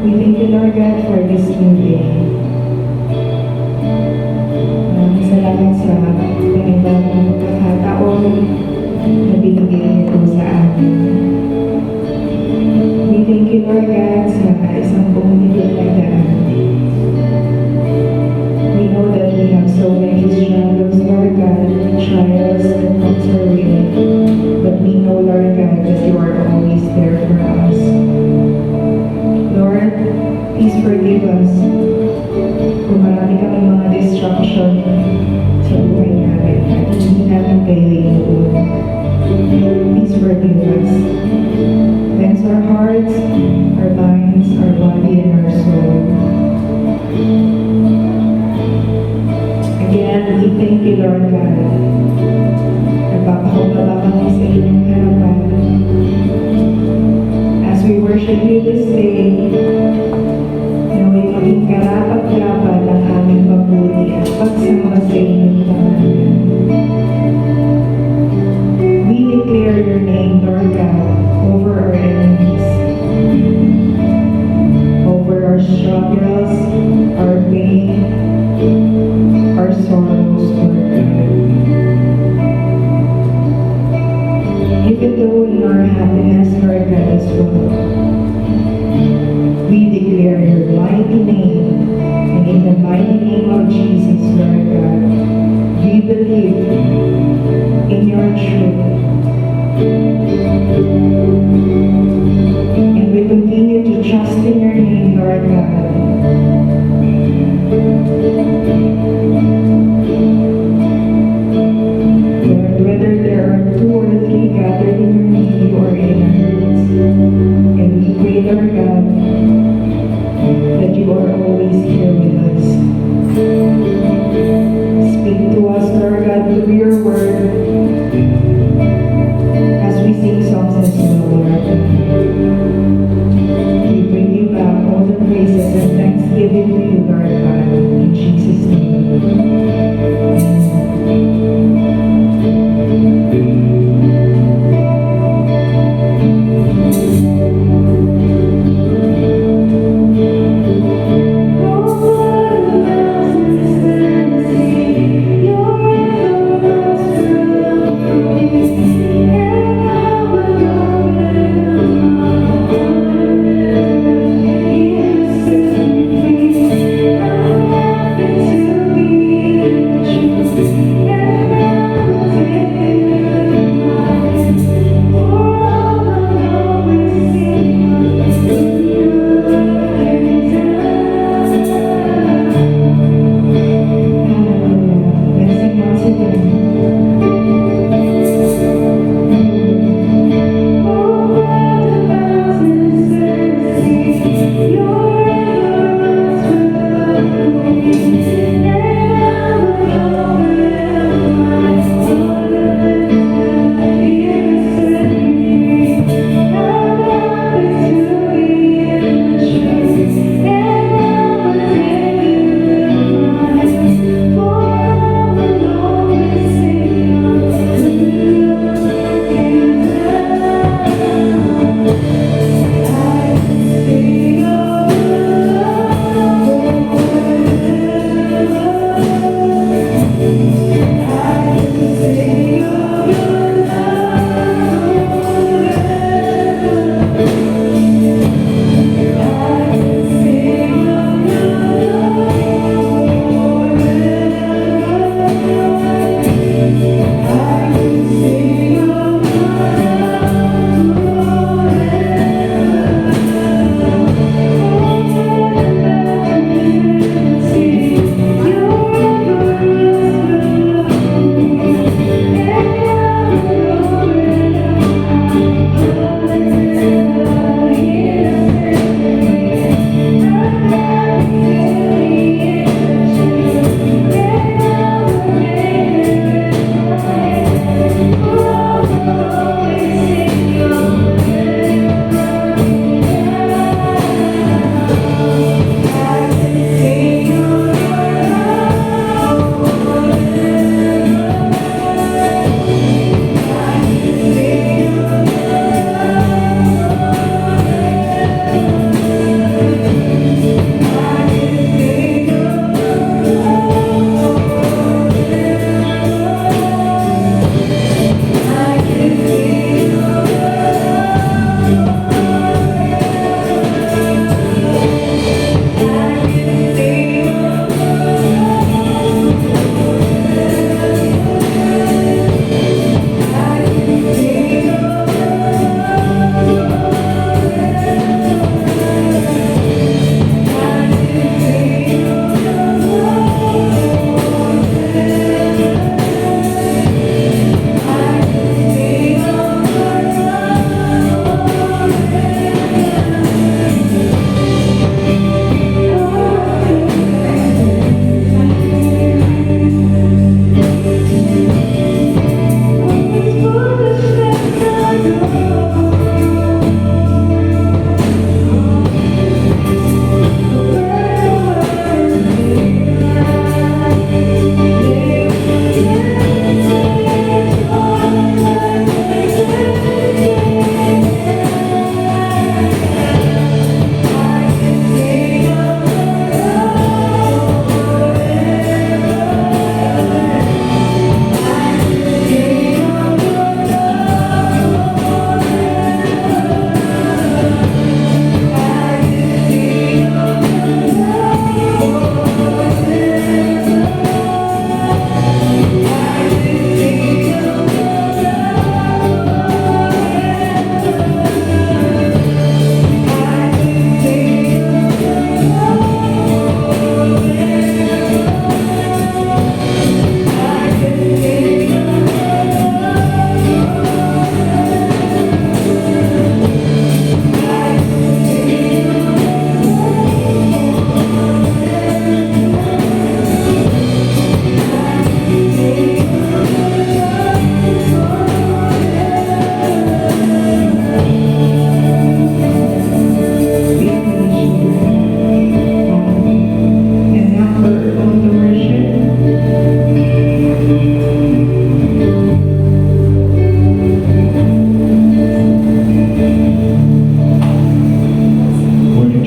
We thank you, Lord God, for this new day. Maraming salamat sa panibagong pagkakataon na binigay niyo po sa amin. We thank you, Lord God, sa isang buong linggo na daan. We know that we have so many struggles, Lord God, trials that comes our way. But we know, Lord God, that you are always there for us. Lord, please forgive us kung marami kami mga distraction sa buhay namin at hindi namin kayo inuun. Please forgive us. Cleanse our hearts, our minds, our body, and our soul. Again, we thank you, Lord God. Nagpapakumbaba kami sa inyong harapan. As we worship you this day, naway maging karapat-dapat ang aming mabuti at pagsama sa inyong pamahalaan. We declare your name, Lord God, over our enemies, over our struggles, our pain, our sorrows, Lord God. Even though in our happiness, Lord God, as well, we declare your mighty name, and in the mighty name of Jesus, Lord God, we believe in your truth. And we continue to trust in your name, Lord God. Lord, whether there are 2 or 3 gathered in your name, you are in our midst. And we pray, Lord God, that you are always here with us. Speak to us, Lord God, through your word as we sing songs as well, Lord. We bring you back all the praises and thanksgiving to you, Lord God, in Jesus' name.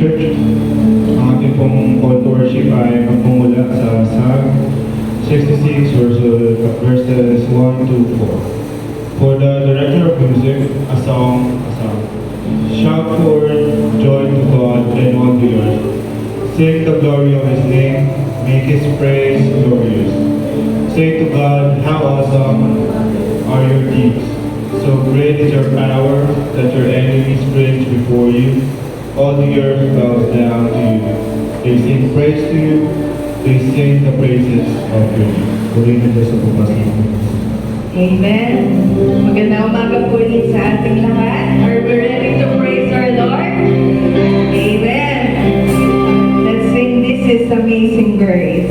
Church. Ang ating pong call to worship ay magmumula sa Psalm 66 verses 1 to 4. For the director of music, a song. Shout for joy to God and all the earth. Sing the glory of His name, make His praise glorious. Say to God, how awesome are your deeds. So great is your power that your enemies cringe before you. All the earth bows down to you. They sing praise to you. They sing the praises of your name. Purihin Diyos sa bukas ng Amen. Magandang umaga po ulit sa ating lahat. Are we ready to praise our Lord? Amen. Let's sing This is Amazing Grace.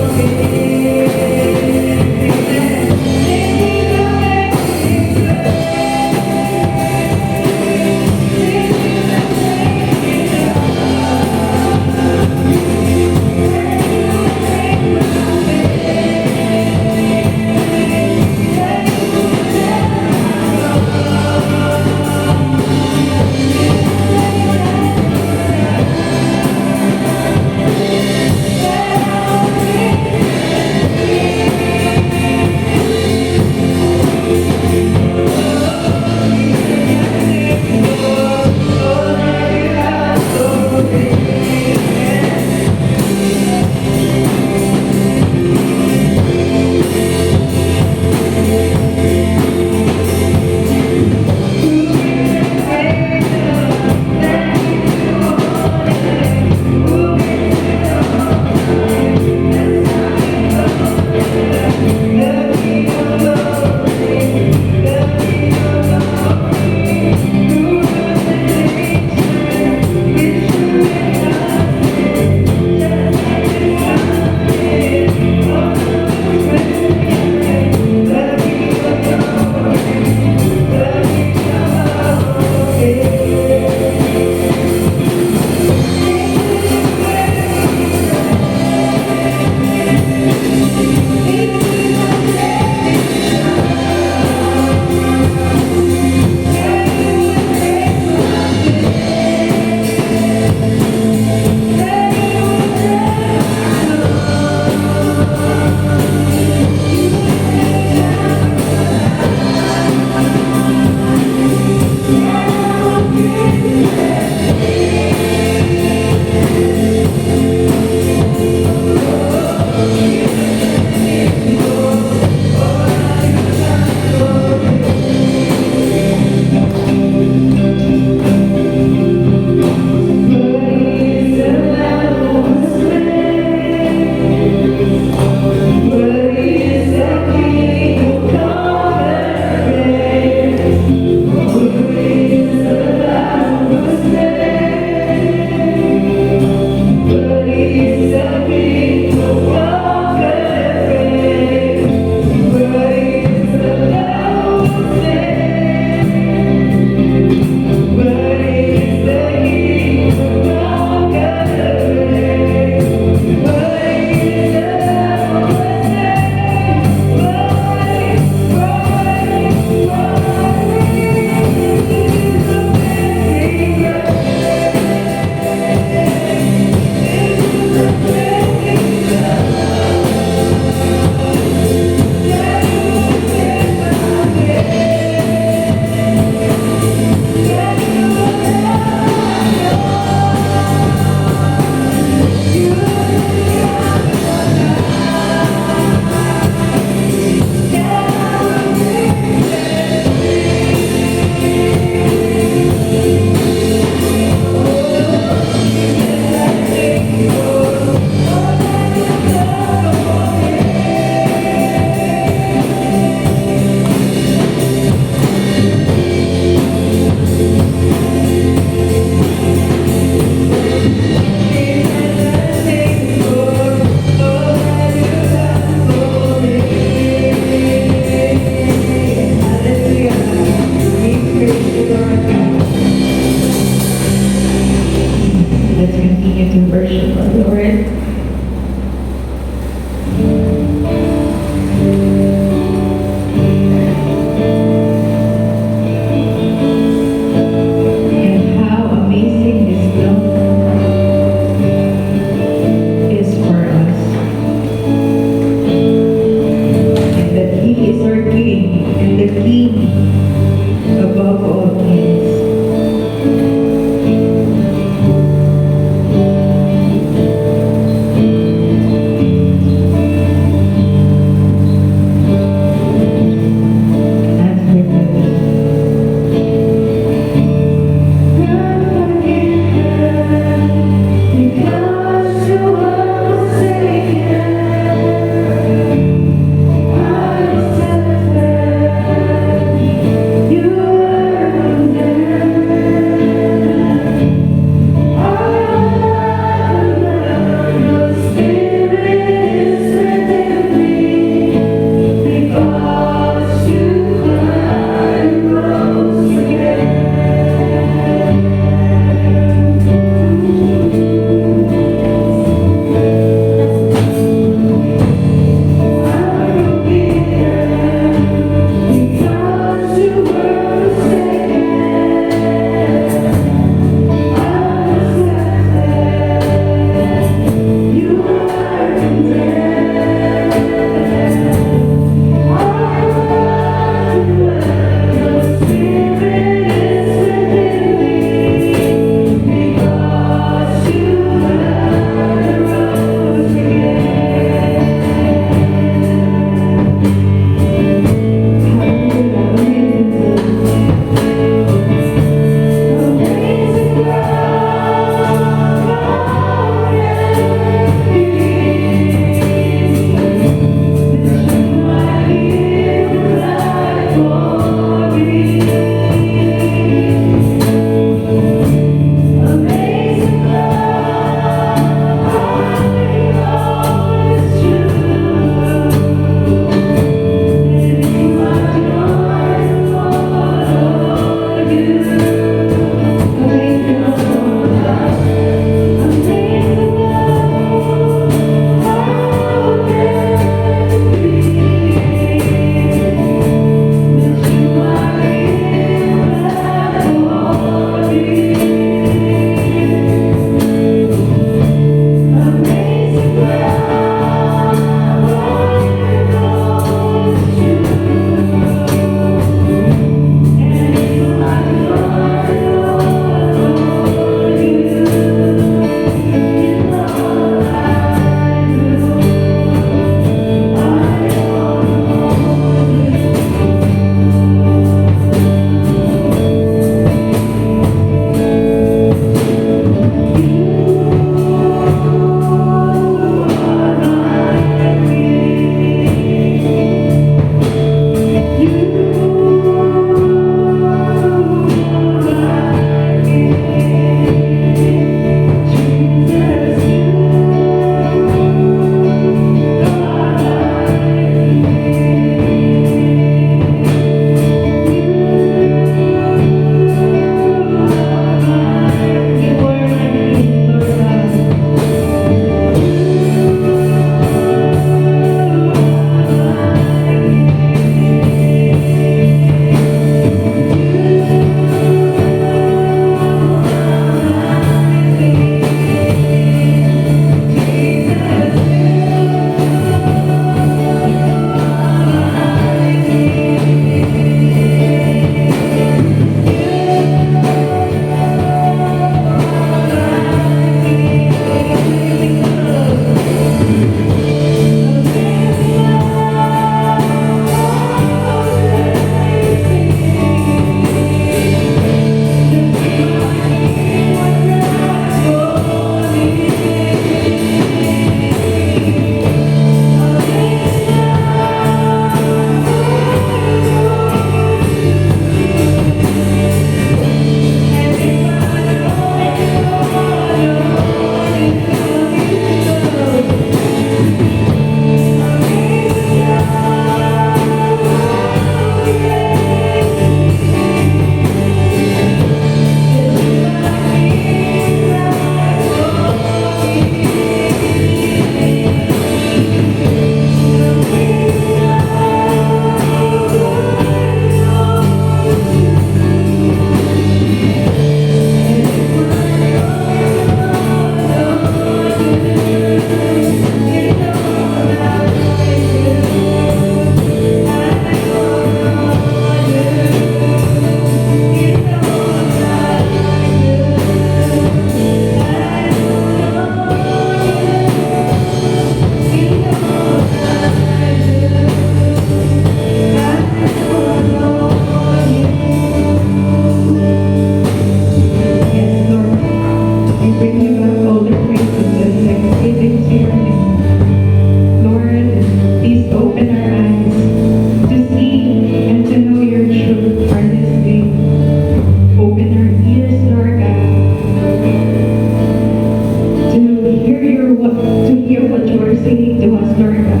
speak to us, Lord God.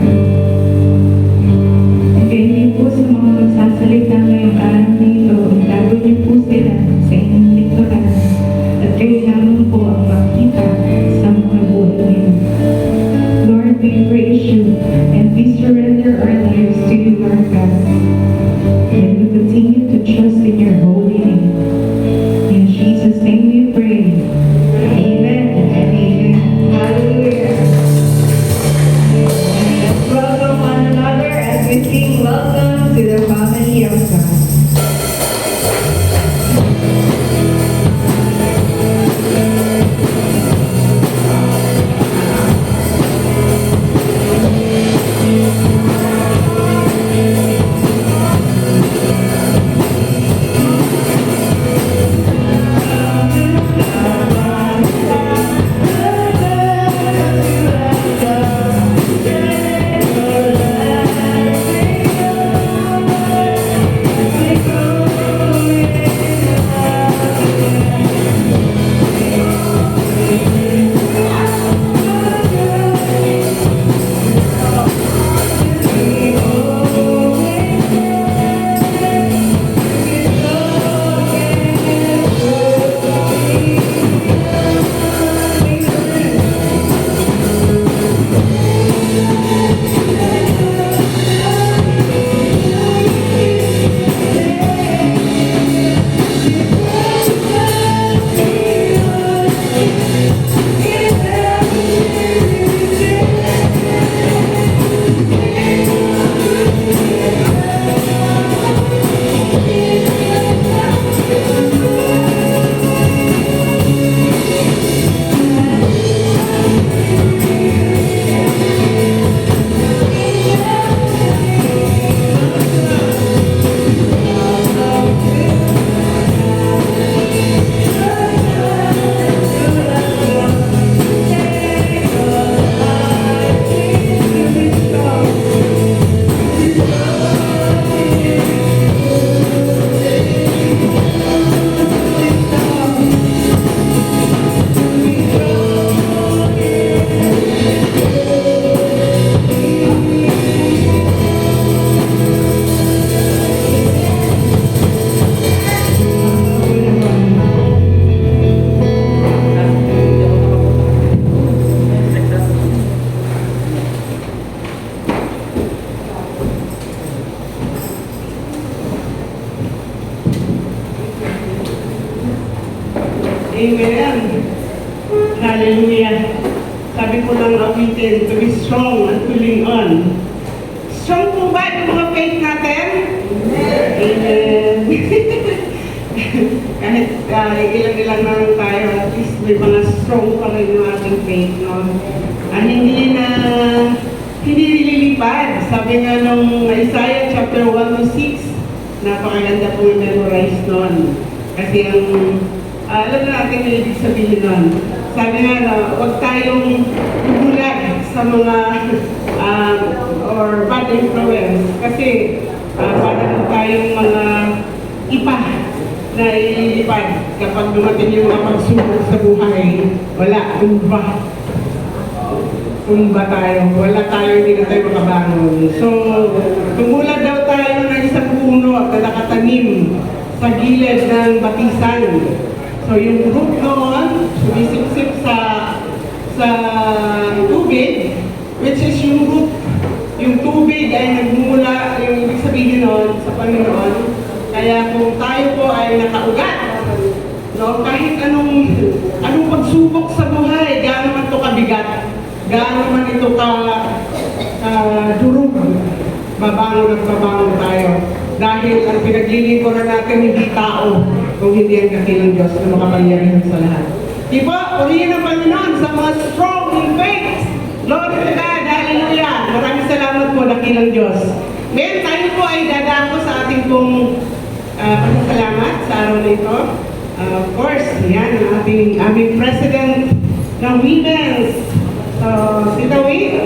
Kaya niyo po sa mga magsasalita ngayong araw nito, itago niyo po sila sa inyong likuran at kayo lamang po ang makita sa mga buhay niyo. Lord, we praise you and we surrender our lives to you, Lord God. And we continue to trust in your holy name. In Jesus' name we pray. Amen and amen. Hallelujah. Let's welcome one another as we sing welcome to the family of God. Amen. Hallelujah. Sabi ko lang awitin, to be strong and to lean on. Strong po ba yung mga faith natin? Amen. Kahit ilang-ilang na lang tayo, at least may mga strong pa rin yung ating faith, no? Hindi nililipad. Sabi nga nung Isaiah chapter 1 to 6, napakaganda po yung memorize nun. Kasi alam na natin yung ibig sabihin nun. Sabi nga na, huwag tayong bulag sa mga or bad influence. Kasi parang tayong mga ipa na ililipad kapag dumating yung mga pagsubok sa buhay. Wala, tumba tayo. Wala tayo, hindi na tayo makabangon. So, tumulad daw tayo ng isang puno at nakatanim sa gilid ng batisan. So, yung root noon, sumisipsip sa tubig, which is yung root. Yung tubig ay nagmumula, yung ibig sabihin noon sa Panginoon. Kaya kung tayo po ay nakaugat, no, kahit anong pagsubok sa buhay, gaano man ito kabigat, gaano man ito durug, babangon at babangon tayo. Dahil ang pinaglilingkuran natin hindi tao, kung hindi ang dakilang Diyos na makapangyarihan sa lahat. Diba? Purihin ang Panginoon sa mga strong in faith. Lord to God, hallelujah. Maraming salamat po, dakilang Diyos. Ngayon, tayo po ay dadako sa ating pong pasasalamat sa araw na ito. Of course, yan ang aming president ng Women's. So, Tita Wee?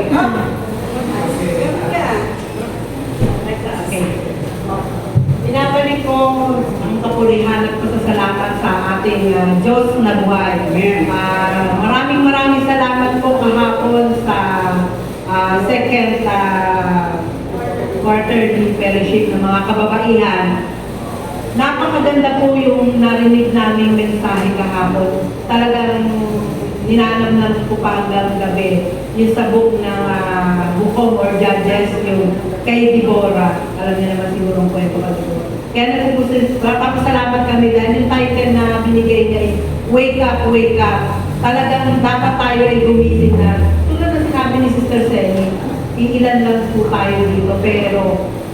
Binabalik ko ang kapurihan at pasasalamat sa ating Diyos na buhay. Maraming salamat po kahapon sa second quarterly fellowship ng mga kababaihan. Napakaganda po yung narinig naming mensahe kahapon. Talagang ninanamnam ko pa hanggang gabi. Yung sa book ng Hukom or Judges, yung kay Deborah. Alam niyo naman siguro ang kwento ka Deborah. Kaya napapasalamat kami dahil yung title na binigay niya is Wake Up, Wake Up. Talagang dapat tayo ay gumising na. Tulad na sinabi ni Sister Sally, iilan lang po tayo dito pero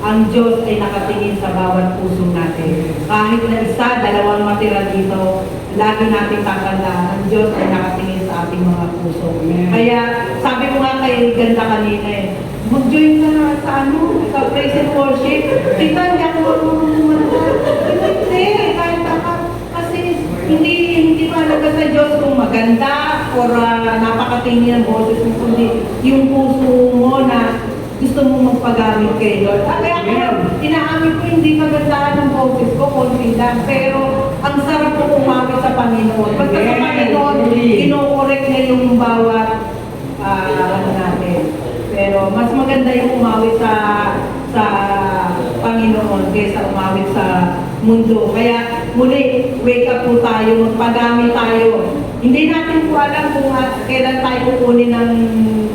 ang Diyos ay nakatingin sa bawat puso natin. Kahit na isa, dalawang matira dito, lagi natin tatandaan, ang Diyos ay nakatingin sa ating mga puso. Kaya sabi ko nga kay Ganda kanina mag-join ka na sa praise and worship. Tita, hindi ako marunong kumanta. Hindi, kahit ako. Kasi hindi mahalaga sa Diyos kung maganda or napakatingin ang boses mo, kundi yung puso mo na gusto mong magpagamit kay Lord. Kaya ako, inaamin ko hindi kagandahan ng boses ko, konti lang. Pero ang sarap ko umamit sa Panginoon. Basta sa Panginoon, kinokorek niya yung bawat natin. Pero mas maganda yung umawit sa Panginoon kaysa umawit sa mundo. Kaya muli, wake up po tayo, magpagamit tayo. Hindi natin po alam kung kailan tayo kukunin ng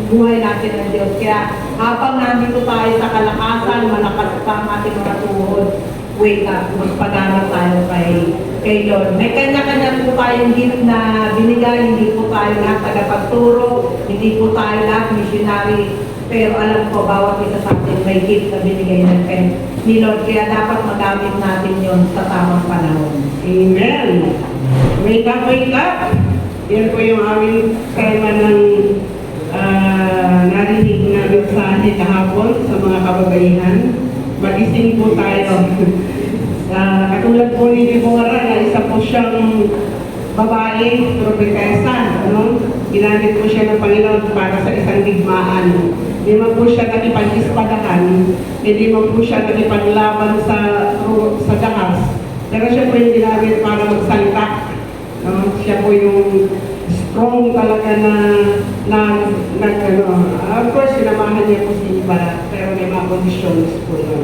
buhay natin ng Diyos. Kaya habang nandito tayo sa kalakasan, malakas pa ang ating mga tuhod, wake up, magpagamit tayo kay Lord. May kanya-kanya po tayong gift na binigay, hindi po tayo lahat tagapagturo, hindi po tayo lahat missionary, pero alam ko, bawat isa sa atin may gift na binigay ni Lord. Kaya dapat magamit natin yon sa tamang panahon. Amen. Wake up, wake up. Yan po yung aming tema ng narinig na mensahe kahapon sa mga kababaihan. Magising po tayo. Katulad po ni Deborah na isa po siyang babae, propetesa, ano? Ginamit po siya ng Panginoon para sa isang digmaan. Hindi man po siya nakipag-ispadahan, hindi man po siya nakipaglaban sa dahas. Pero siya po yung ginamit para magsalita. No? Siya po yung strong talaga of course, sinamahan niya po si Barat, pero may mga conditions po yun.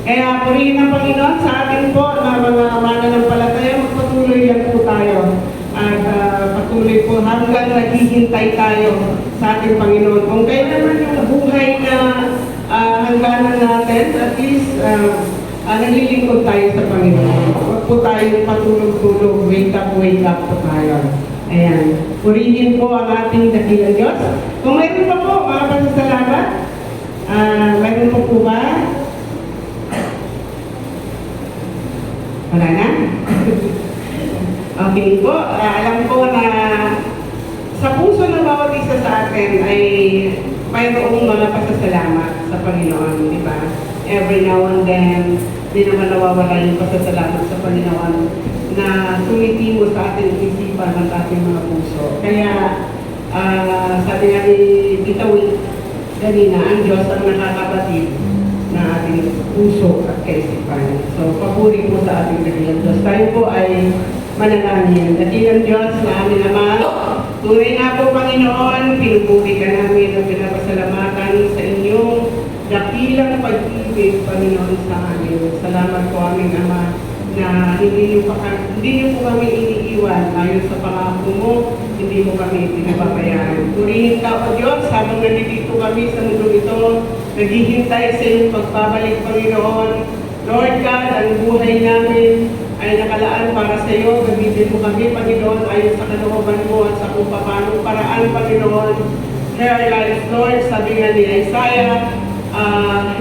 Kaya purihin ng Panginoon sa atin po na mga mananampalataya, magpatuloy yan po tayo. At patuloy po hanggang naghihintay tayo sa ating Panginoon. Kung kailan naman yung buhay na hangganan natin, at least naglilingkod tayo sa Panginoon. Huwag po tayo patulog-tulog, wake up po tayo. Ayan. Purihin po ang ating dakilang Diyos. Kung mayroon pa po, mga pasasalamat, mayroon po po ba? Wala na? Okay po. Alam ko na sa puso ng bawat isa sa atin ay mayroong mga pasasalamat sa Panginoon, di ba? Every now and then, di naman nawawala yung pasasalamat sa Panginoon na tumitimo sa ating isipan ng ating mga puso. Kaya, sabi nga ni Bitawi, kanina, ang Diyos ang nakakabatid na ating puso at kaisipan. So, papuri po sa ating dakilang Diyos. Tayo po ay manalangin. Dakilang Diyos na amin naman, tunay na po Panginoon, pinupuri ka namin at pinapasalamatan sa inyong dakilang pag-ibig, Panginoon, sa amin. Salamat po aming Ama na hindi niyo po kami iniiwan ayon sa pangako mo, hindi mo kami pinababayaan. Purihin ka o Diyos, habang nandito kami sa mundo ito, naghihintay sa iyong pagbabalik, Panginoon. Lord God, ang buhay namin ay nakalaan para sa iyo. Gamitin mo kami, Panginoon, ayon sa kalooban mo at sa kung paano paraan, Panginoon. Here our lives, Lord, sabi nga ni Isaiah,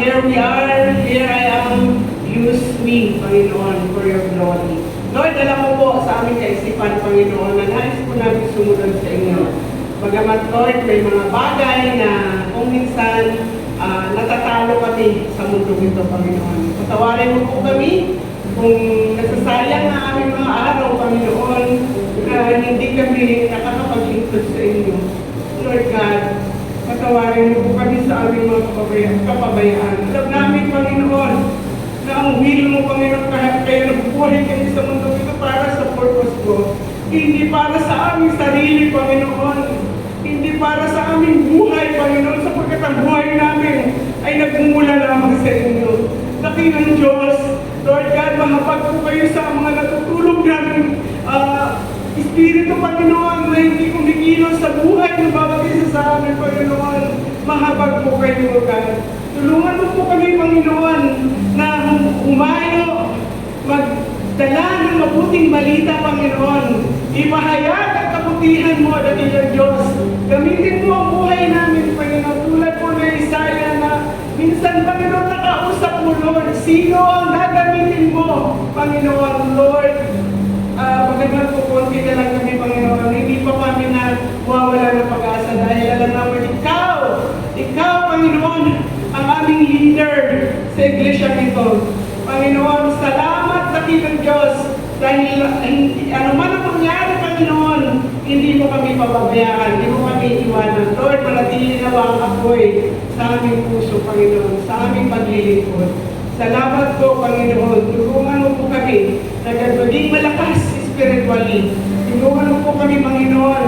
here we are, here I am, use me, Panginoon, for your glory. Lord, alam mo po sa aming kaisipan, Panginoon, na nais po namin sumunod sa inyo. Bagamat, Lord, may mga bagay na kung minsan natatalo kami sa mundo ito, Panginoon. Patawarin mo po kami kung nasasayang na aming mga araw, Panginoon, na hindi kami nakakapaglingkod sa inyo. Lord God, patawarin mo po kami sa aming mga kapabayaan. Alam namin, Panginoon, na ang will mo, Panginoon, kaya nagbuhay kami sa mundo ito para sa purpose ko. Hindi para sa aming sarili, Panginoon. Hindi kundi para sa aming buhay, Panginoon, sapagkat ang buhay namin ay nagmumula lamang sa inyo. Dakilang Diyos, Lord God, mahapag po kayo sa mga natutulog namin Espiritu, Panginoon, na hindi kumikilos sa buhay ng bawat isa sa amin, Panginoon. Mahabag po kayo, God. Tulungan mo po kami, Panginoon, na humayo, magdala ng mabuting balita, Panginoon. Ipahayag ang kabutihan mo, dakilang Diyos. Gamitin mo ang buhay namin, Panginoon. Tulad po na Isaiah na minsan, Panginoon, nakausap mo, Lord. Sino ang gagamitin mo, Panginoon, Lord? Magandang po, konti na lang kami, Panginoon. Hindi pa kami na wawala ng pag-asa dahil alam namin, Ikaw, Panginoon, ang aming leader sa iglesia nito. Panginoon, salamat sa kitang Diyos dahil ano man ang mangyari, Panginoon, hindi mo kami pababayaan, hindi mo kami iwanan. Lord, manatili nawa ang apoy sa aming puso, Panginoon, sa aming paglilingkod. Salamat po, Panginoon. Tulungan mo po kami na maging malakas spiritually. Tulungan mo po kami, Panginoon,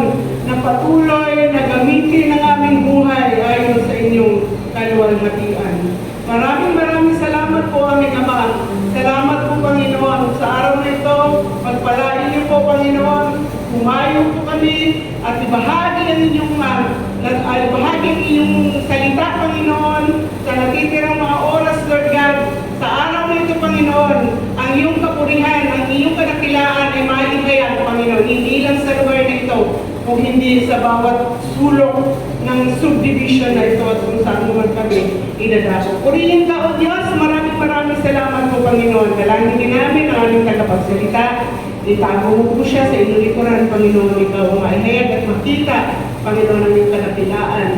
na patuloy na gamitin ang aming buhay ayon sa inyong kaluwalhatian. Maraming salamat po, aming Ama. Salamat po, Panginoon, sa araw na ito. Pagpalain niyo po, Panginoon. Humayo po kami at ibahagi ang inyong ibahagi ang inyong salita, Panginoon, sa natitirang mga oras, Lord God. Sa araw na ito, Panginoon, ang iyong kapurihan, ang iyong kadakilaan ay maigayan, Panginoon, hindi lang sa lugar na ito, kung hindi sa bawat sulok ng subdivision na ito at kung saan naman kami idadako. Purihin ka, O Diyos, maraming salamat po, Panginoon. Dalangin namin ang aming tagapagsalita. Itago mo po siya sa inyong likuran, Panginoon. Ikaw maihayag at makita, Panginoon, ang iyong kadakilaan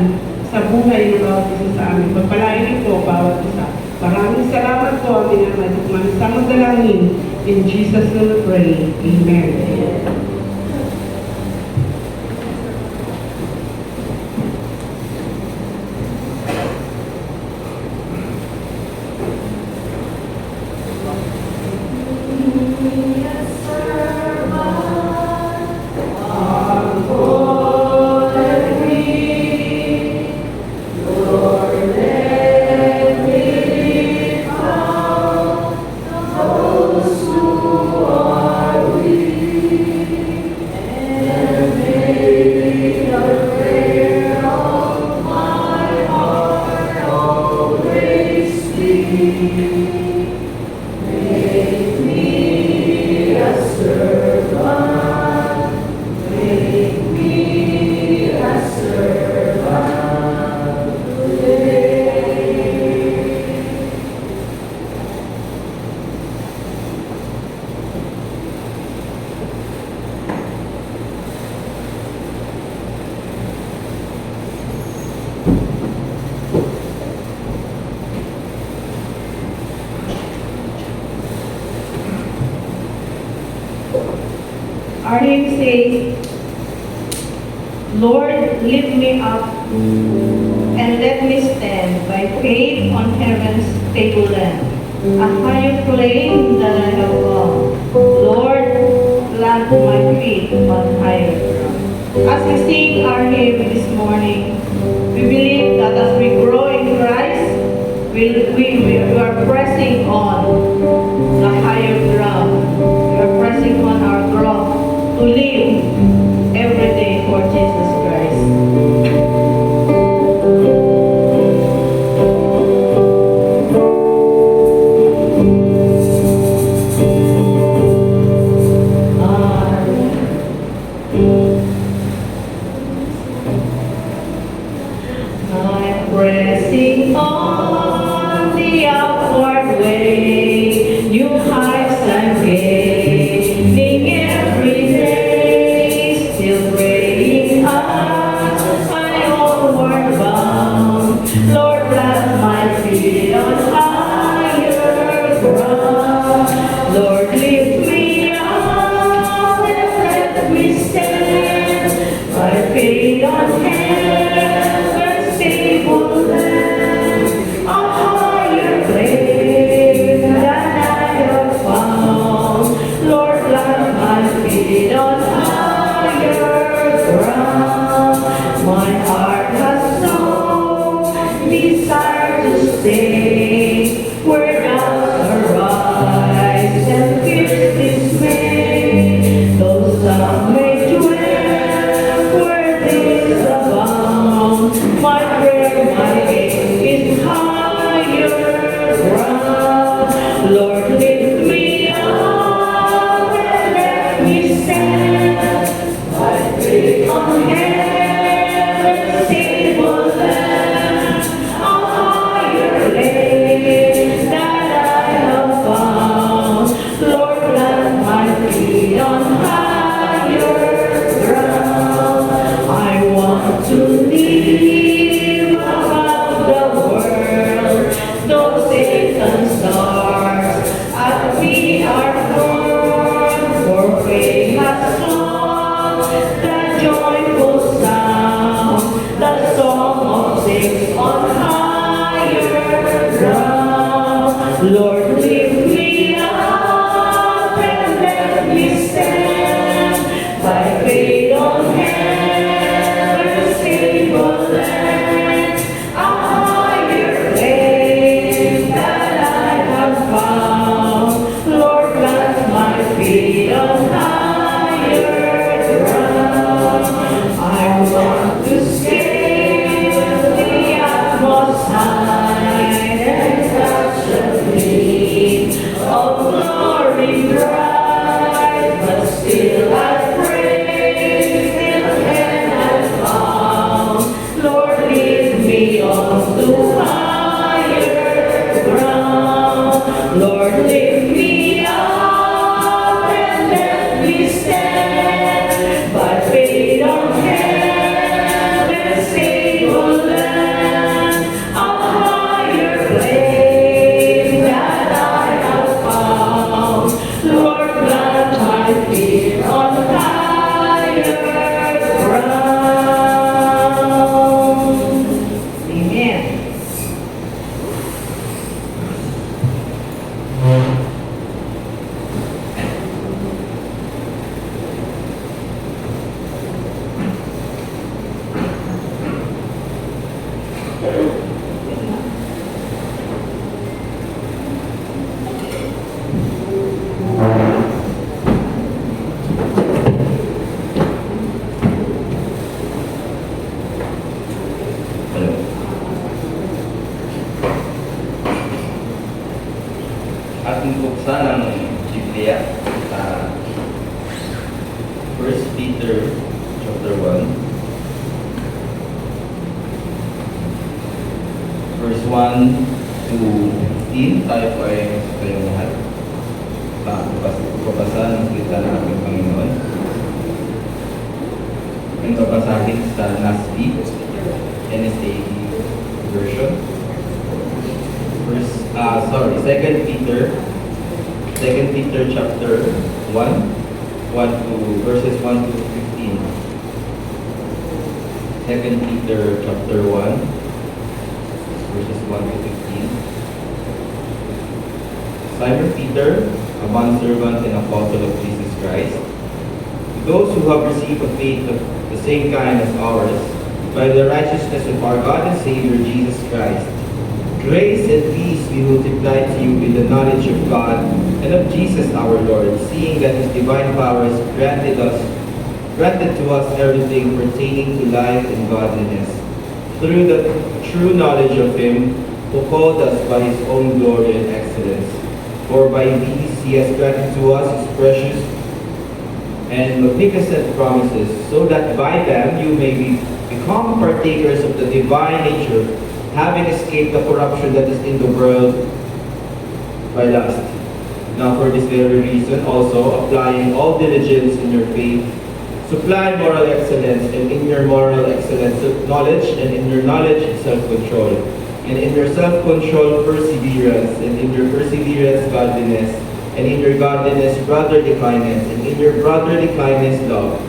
sa buhay ng bawat isa sa amin. Pagpalain ito, bawat isa. Maraming salamat po, aming Ama. Manisang dalangin. In Jesus' name we pray. Amen. Our hymn says, Lord, lift me up and let me stand by faith on heaven's tableland, a higher plane than I have gone. Lord, plant my feet on higher ground. As we sing our hymn this morning, we believe that as we grow in Christ, we are pressing on the higher ground. We are pressing on our growth to live every day for Jesus Christ. I'm pressing on the upward way, new heights I'm gaining every day. stay where doubts arise and fears dismay. Though some may dwell where things abound, my prayer, my aim is higher ground. Lord, lift me up and let me stand by faith on heaven's stable land, a higher lane that I have found. Lord, plant my feet on higher ground. I want to live above the world, though Satan's darts at me are thrown, for faith has sung the joyful sound, the song of saints on higher ground. Lord, lift me up and let me stand by faith on heaven's stable land, a higher place that I have found. Lord, plant my feet on higher ground. I want to scale the utmost height and touch the gleam of glory bright, but still I pray till heaven I found. Lord, lead me on to higher ground. Lord, lift me up and let me stand by faith on heaven's stable land, a higher place that I have found. Lord, plant my feet on higher ground. Amen. Hello. Ating buksan ang Biblia sa 1 Peter chapter 1 verse 1 to 15. Tayo po ay kayong lahat. Pagpapasa ng salita ng ating Panginoon. Ang babasahin sa NASB, NSA version. Second Peter chapter 1, 1 to verses 1 to 15. Second Peter chapter 1, verses 1 to 15. Simon Peter, a bondservant and apostle of Jesus Christ, to those who have received a faith of the same kind as ours, by the righteousness of our God and Savior Jesus Christ, grace and peace be multiplied to you in the knowledge of God and of Jesus our Lord, seeing that His divine power has granted to us everything pertaining to life and godliness, through the true knowledge of Him who called us by His own glory and excellence. For by these He has granted to us His precious and magnificent promises, so that by them you may become partakers of the divine nature, having escaped the corruption that is in the world by lust. Now for this very reason also, applying all diligence in your faith, supply moral excellence, and in your moral excellence knowledge, and in your knowledge self-control, and in your self-control perseverance, and in your perseverance godliness, and in your godliness brotherly kindness, and in your brotherly kindness love.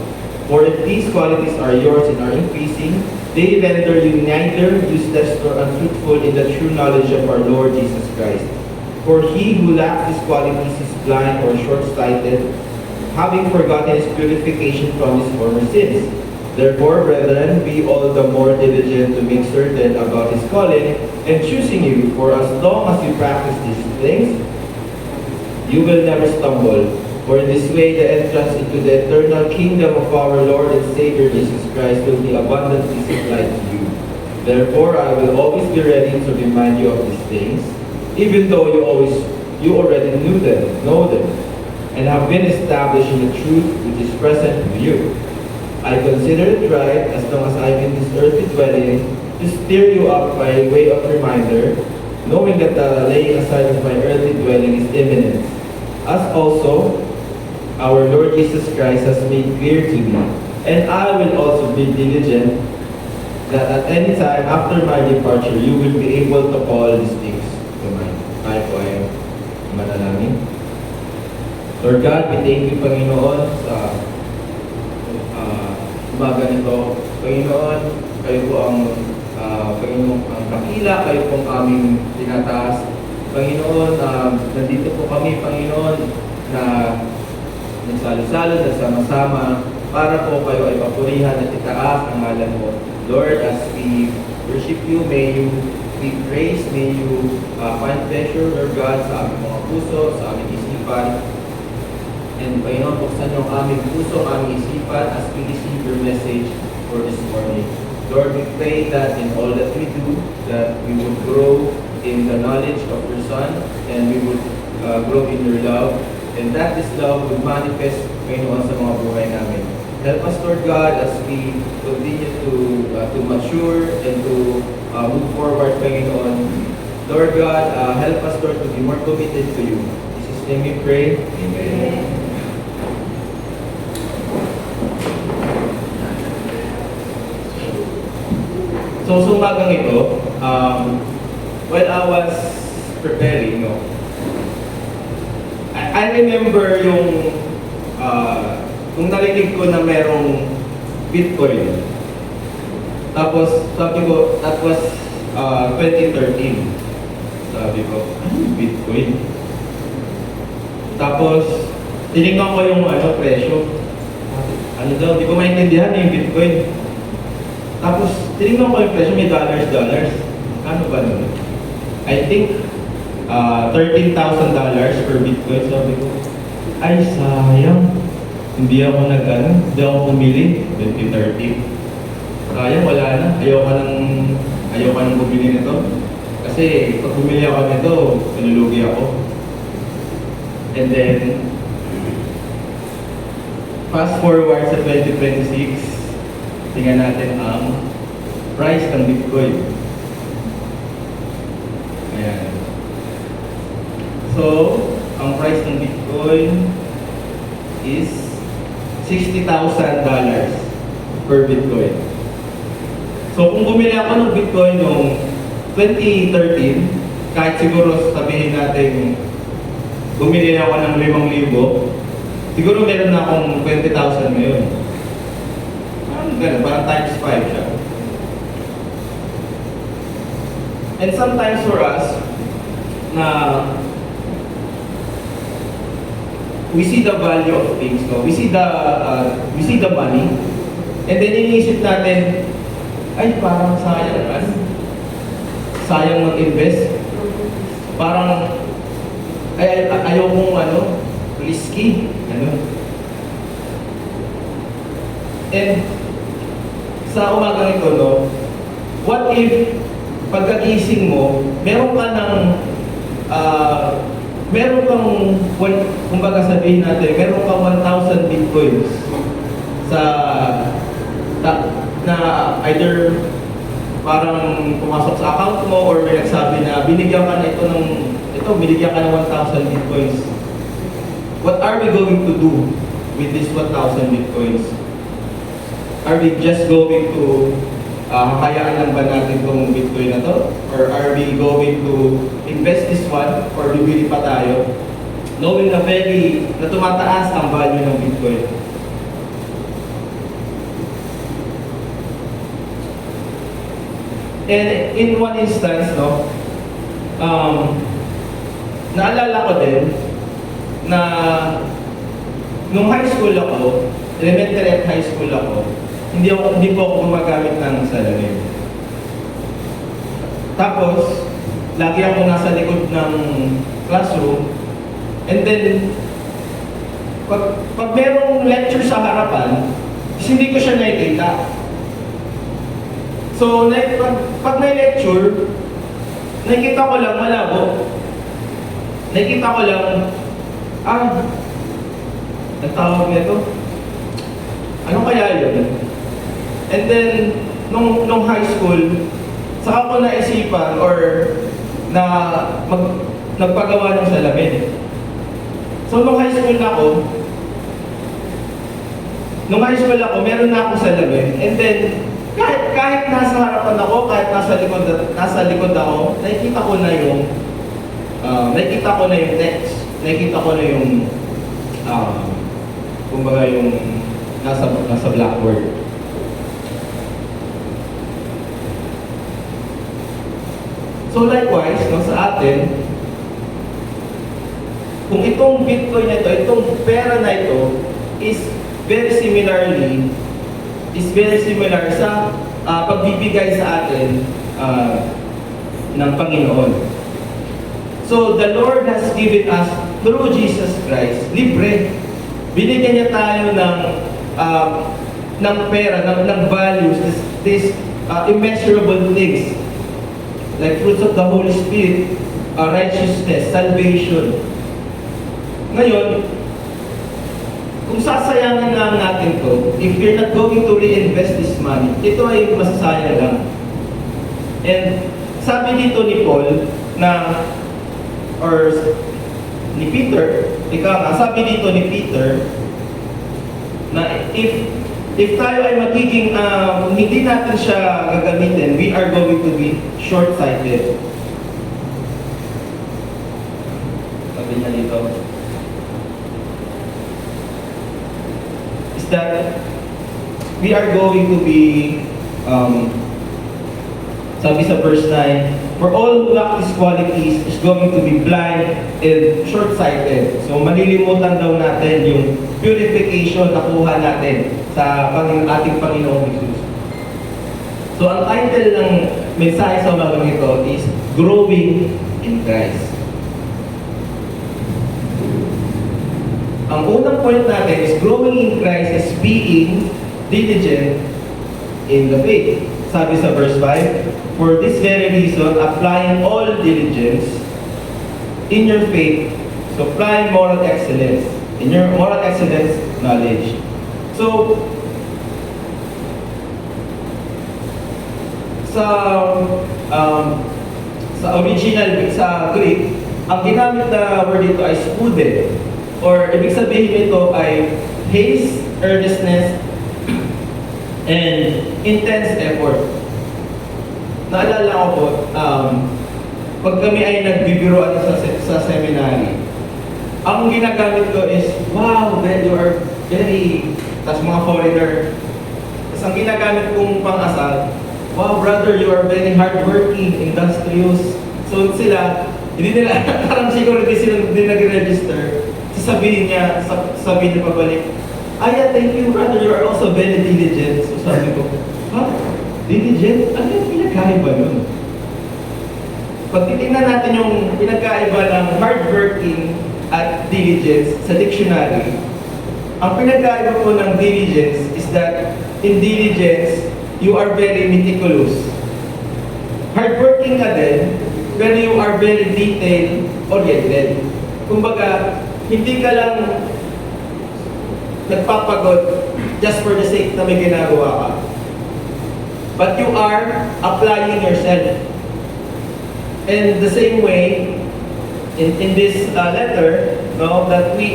For if these qualities are yours and are increasing, they render you neither useless nor unfruitful in the true knowledge of our Lord Jesus Christ. For he who lacks these qualities is blind or short-sighted, having forgotten his purification from his former sins. Therefore, brethren, be all the more diligent to make certain about his calling and choosing you, for as long as you practice these things, you will never stumble. For in this way, the entrance into the eternal kingdom of our Lord and Savior Jesus Christ will be abundantly supplied to you. Therefore, I will always be ready to remind you of these things, even though you already know them, and have been established in the truth which is present with you. I consider it right, as long as I am in this earthly dwelling, to stir you up by way of reminder, knowing that the laying aside of my earthly dwelling is imminent, as also our Lord Jesus Christ has made clear to me. And I will also be diligent that at any time after my departure, you will be able to call these things to mind. Tayo po ay manalangin. Lord God, we thank you, Panginoon, sa umaga nito. Panginoon, kayo po ang Panginoon ang dakila, kayo po ang aming tinataas. Panginoon, nandito po kami, Panginoon, na nagsalo-salo, nagsama-sama, para po kayo ay papurihan at itaas ang ngalan mo. Lord, as we worship you, may you be praised, may you find pleasure, Lord God, sa aming mga puso, sa aming isipan. And Panginoon, buksan yung aming puso, aming isipan as we receive your message for this morning. Lord, we pray that in all that we do, that we would grow in the knowledge of your Son, and we would grow in your love, and that this love would manifest, Panginoon, sa mga buhay namin. Help us, Lord God, as we continue to mature and to move forward, Panginoon. Lord God, help us, Lord, to be more committed to you. In Jesus' name we pray. Amen. So, sa umagang ito, while I was preparing, I remember yung kung narinig ko na merong Bitcoin. Tapos, sabi ko, that was 2013. Sabi ko, ano yung Bitcoin? Tapos, tinignan ko yung presyo. Ano daw, di ko maintindihan yung Bitcoin. Tapos, tinignan ko yung presyo, may dollars. Ano ba nun? I think, $13,000 per Bitcoin. Sabi ko, ay sayang. Hindi ako pumili, 2013. Sayang, wala na. Ayoko nang bumili nito. Kasi pag bumili ako nito, nalulugi ako. And then, fast forward sa 2026, tingnan natin ang price ng Bitcoin. Ayan. So, ang price ng Bitcoin is $60,000 per Bitcoin. So kung bumili ako ng Bitcoin noong 2013, kahit siguro sabihin natin bumili ako ng 5,000, siguro meron na akong 20,000 ngayon. Parang times 5 siya. And sometimes for us, na we see the value of things, no? We see the money, and then iniisip natin, ay parang sayang mag-invest. Parang ayaw mong risky, And sa umagang ito, no, what if pagkagising mo, meron kang, kumbaga sabihin natin, meron kang 1,000 Bitcoins na either parang pumasok sa account mo or may nagsabi na binigyan ka ng 1,000 Bitcoins. What are we going to do with this 1,000 Bitcoins? Are we just going to kakayaan lang ba natin itong Bitcoin na to? Or are we going to invest this one? Or bibili pa tayo? Knowing na tumataas ang value ng Bitcoin. And in one instance, no, naalala ko din na nung high school ako, elementary at high school ako, hindi po ako gumagamit ng salamin. Tapos, lagi ako nasa likod ng classroom. And then, pag merong lecture sa harapan, hindi ko siya nakikita. So, pag may lecture, nakikita ko lang malabo. Nakikita ko lang, nagtawag nito. Ano kaya yun? And then, nung high school, saka ko naisipan or nagpagawa ng salamin. So, nung high school ako, meron na ako salamin. And then, kahit nasa harapan ako, kahit nasa likod ako, nakikita ko na yung text. Nakikita ko na yung kumbaga yung nasa blackboard. So likewise, sa atin, kung itong Bitcoin na ito, itong pera na ito is very similar sa pagbibigay sa atin ng Panginoon. So the Lord has given us through Jesus Christ, libre. Binigyan niya tayo ng pera, ng values, this immeasurable things like fruits of the Holy Spirit, righteousness, salvation. Ngayon, kung sasayangin lang natin to, if you're not going to reinvest this money, ito ay masasayang lang. And sabi dito ni Paul ni Peter, sabi dito ni Peter, na if tayo ay magiging, hindi natin siya gagamitin, we are going to be short-sighted. Sabi niya dito, is that we are going to be, sabi sa verse 9, for all who lack these qualities is going to be blind and short-sighted. So malilimutan daw natin yung purification na kuha natin sa ating Panginoong Jesus. So ang title ng mensahe sa umagang ito is Growing in Christ. Ang unang point natin is growing in Christ is being diligent in the faith. Sabi sa verse 5, for this very reason, applying all diligence in your faith, so applying moral excellence. In your moral excellence, knowledge. So, sa original, sa Greek, ang ginamit na word dito ay spuded. Or, ibig sabihin nito ay haste, earnestness, and intense effort. Naalala ko po, pag kami ay nagbibiroan sa seminary, ang ginagamit ko is, wow, you are very, tas mga foreigner. Tas ang ginagamit kong pang-asal, wow, brother, you are very hardworking, industrious. So sila, hindi nila, parang siguro hindi sila nag-register. Sasabihin niya pabalik, yeah, thank you, brother, you are also very diligent. So sabi ko, diligent? Ano yung pinagkaiba nun? Pag titingnan natin yung pinagkaiba ng hardworking at diligence sa dictionary, ang pinagkaiba po ng diligence is that in diligence, you are very meticulous. Hardworking ka din, pero you are very detail-oriented. Kumbaga, hindi ka lang nagpapagod just for the sake na may ginagawa ka. But you are applying yourself. And the same way, in this letter, that we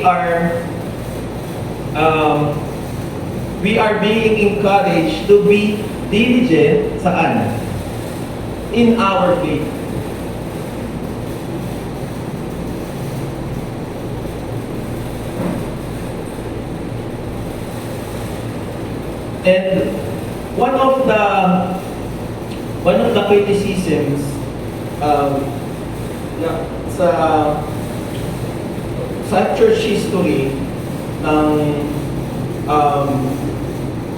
are being encouraged to be diligent saan? In our faith. And one of the criticisms sa church history ng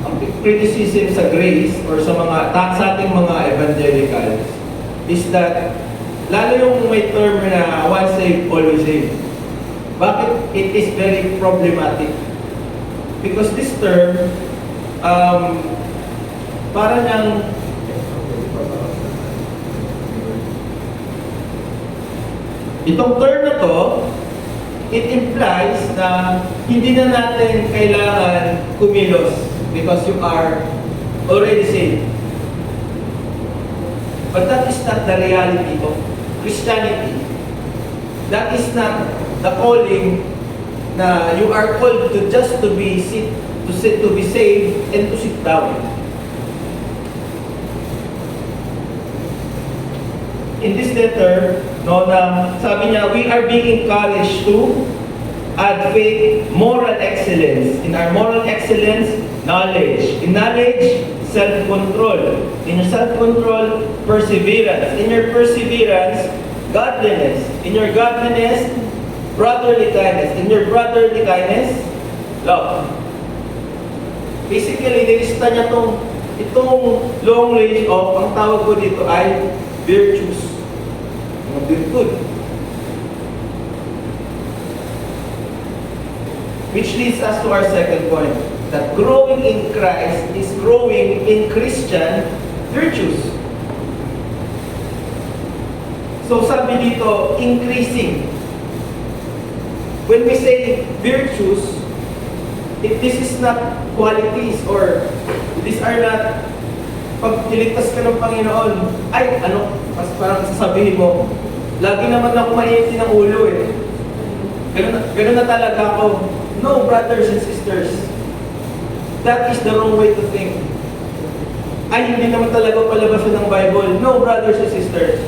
ang criticism sa grace or sa ating mga evangelicals is that lalo yung may term na once saved, always saved. Bakit it is very problematic? Because this term, para niyang itong term na to, it implies na hindi na natin kailangan kumilos because you are already saved. But that is not the reality of Christianity. That is not the calling na you are called to just to be saved and to sit down. In this letter, na sabi niya, we are being encouraged to add faith, moral excellence. In our moral excellence, knowledge. In knowledge, self-control. In your self-control, perseverance. In your perseverance, godliness. In your godliness, brotherly kindness. In your brotherly kindness, love. Basically, nilista niya itong long range of, ang tawag ko dito ay virtues. Mga virtud. Which leads us to our second point, that growing in Christ is growing in Christian virtues. So sabi dito, increasing. When we say virtues, if this is not qualities or these are not, pag niligtas ka ng Panginoon, ay mas parang sasabihin mo, lagi naman ako mainit ng ulo eh. Ganun na talaga ako. No, brothers and sisters. That is the wrong way to think. Ay, hindi naman talaga palabasan ng Bible. No, brothers and sisters.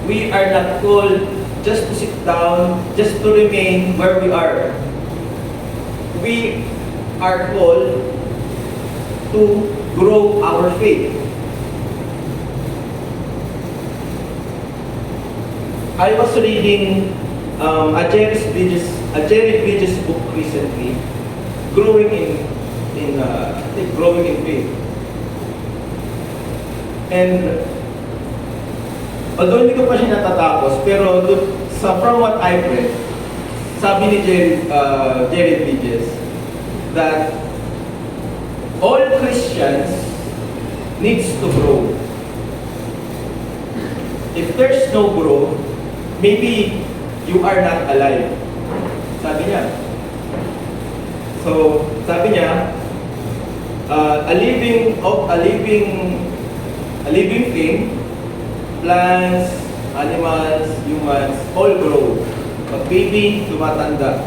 We are not called just to sit down, just to remain where we are. We are called to grow our faith. I was reading a Jerry Bridges book recently, growing in faith. And although hindi ko pa siya natatapos, pero from what I've read, sabi ni Jerry Bridges that all Christians needs to grow. If there's no growth, maybe you are not alive. Sabi niya. So, sabi niya, a living thing, plants, animals, humans, all grow. Pag baby, tumatanda.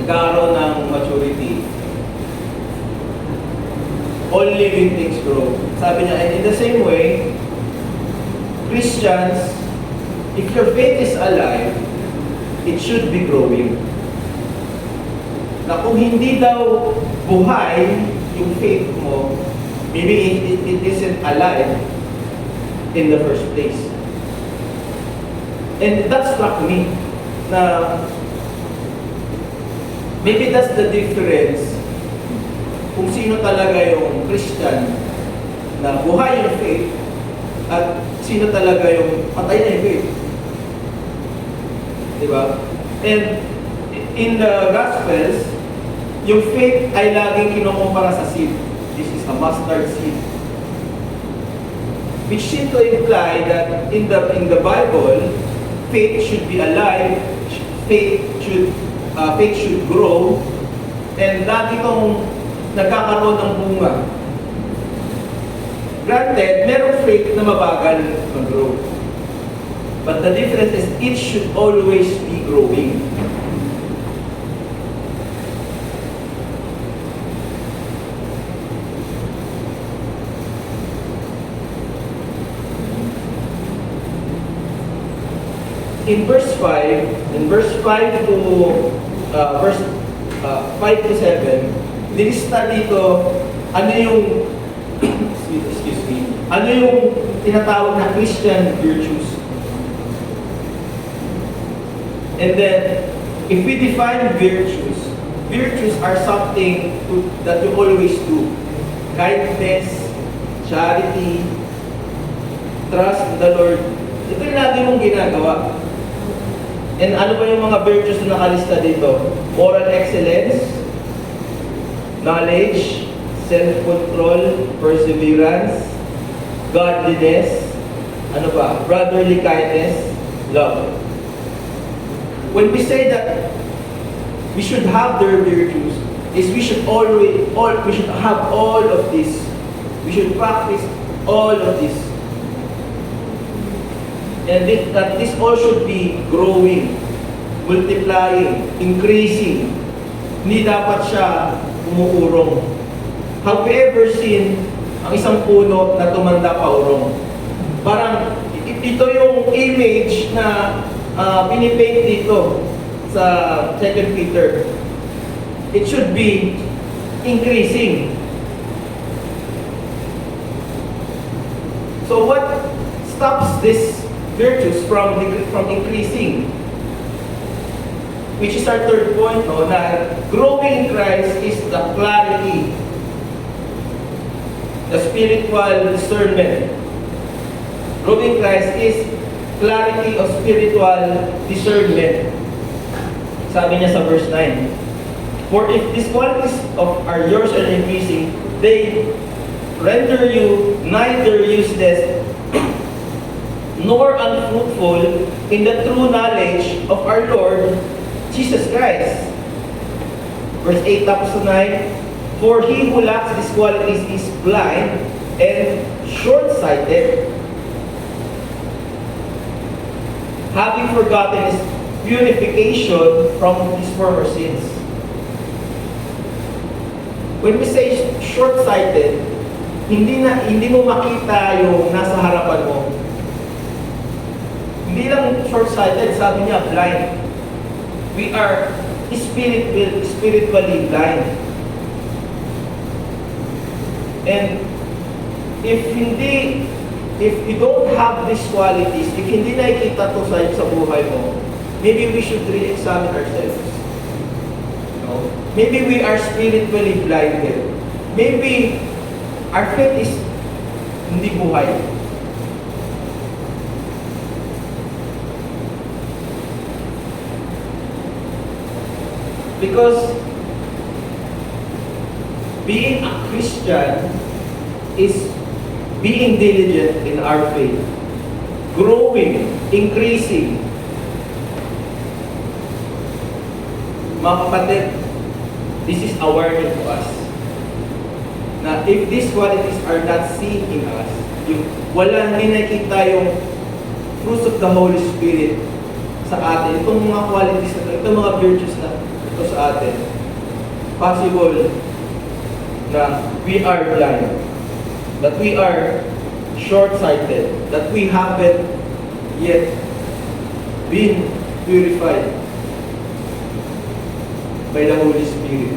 Nagkakaroon ng maturity. All living things grow. Sabi niya, and in the same way, Christians, if your faith is alive, it should be growing. Na kung hindi daw buhay yung faith mo, maybe it isn't alive in the first place. And that struck me na maybe that's the difference kung sino talaga yung Christian na buhay yung faith at sino talaga yung patay na yung faith. Diba? And in the Gospels, yung faith ay laging kinukumpara sa seed. This is a mustard seed. Which seems to imply that in the Bible, faith should be alive, faith should grow, and lagi itong nagkakaroon ng bunga. Granted, merong faith na mabagal mag-grow. But the difference is it should always be growing. In verse 5 to verse 5 to 7, nilista dito ano yung excuse me, ano yung tinatawag na Christian virtues. And then, if we define virtues, virtues are something that you always do. Kindness, charity, trust in the Lord. Ito yung lagi mong ginagawa. And ano ba yung mga virtues na nakalista dito? Moral excellence, knowledge, self-control, perseverance, godliness, ano ba? Brotherly kindness, love. When we say that we should have their virtues, is we should have all of this. We should practice all of this. And that this all should be growing, multiplying, increasing. Hindi dapat siya umuurong. Have you ever seen ang isang puno na tumanda pa urong? Parang ito yung image na pinipaint dito sa 2 Peter. It should be increasing. So what stops this virtues from increasing? Which is our third point, no? Na growing in Christ is the clarity, the spiritual discernment. Growing in Christ is clarity of spiritual discernment. Sabi niya sa verse 9, for if these qualities are yours and increasing, they render you neither useless nor unfruitful in the true knowledge of our Lord Jesus Christ. Verse 8 tapos to 9, for he who lacks these qualities is blind and short-sighted, having forgotten his purification from his former sins. When we say short-sighted, hindi mo makita yung nasa harapan mo. Hindi lang short-sighted, sabi niya blind. We are spiritually blind. And if you don't have these qualities, if hindi nakikita to sa buhay mo, maybe we should re-examine ourselves. No? Maybe we are spiritually blinded. Maybe our faith is hindi buhay. Because being a Christian is being diligent in our faith, growing, increasing. Mga kapatid, this is a warning to us na if these qualities are not seen in us, hindi nakita yung fruits of the Holy Spirit sa atin, itong mga qualities na itong mga virtues na ito sa atin, possible na we are blind, that we are short-sighted, that we haven't yet been purified by the Holy Spirit.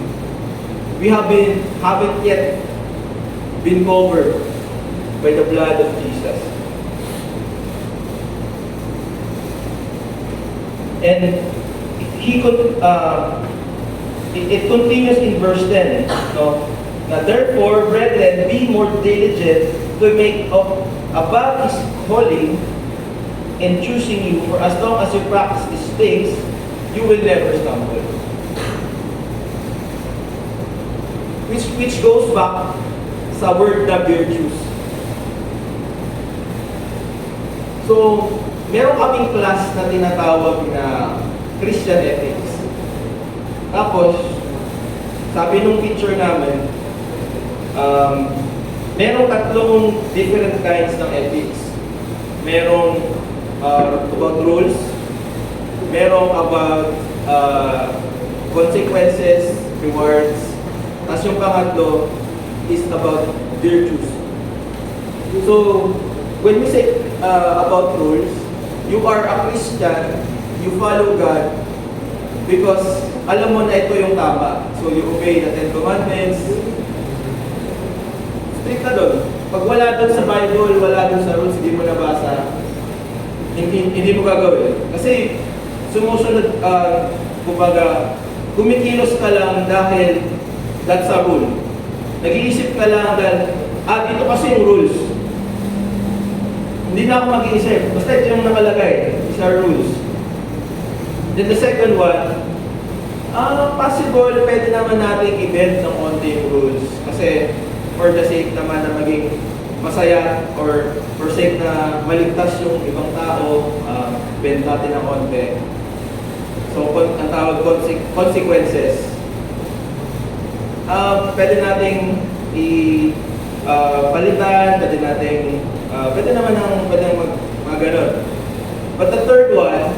We haven't yet been covered by the blood of Jesus. And it continues in verse 10. No? Now, therefore, brethren, be more diligent to make above his calling and choosing you, for as long as you practice these things, you will never stumble. Which goes back sa word na virtues. So, meron kaming class na tinatawag na Christian ethics. Tapos, sabi nung teacher namin, merong tatlong different kinds ng ethics. Merong about rules, merong about consequences, rewards, tapos yung pangatlo is about virtues. So, when we say about rules, you are a Christian, you follow God, because alam mo na ito yung tama. So, you obey the Ten Commandments. Strict na doon. Pag wala doon sa Bible, wala doon sa rules, hindi mo nabasa, hindi mo gagawin. Kasi, sumusunod, kumbaga, kumikilos ka lang dahil that's a rule. Nag-iisip ka lang dahil, dito kasi yung rules. Hindi na ako mag-iisip. Basta ito yung nakalagay. These are rules. Then the second one, possible, pwede naman natin i-bend ng konti yung rules. Kasi for the sake naman na maging masaya or for sake na maligtas yung ibang tao, bend natin ng konti. So, ang tawag consequences. Pwede nating palitan, pwede naman mag ganon. But the third one,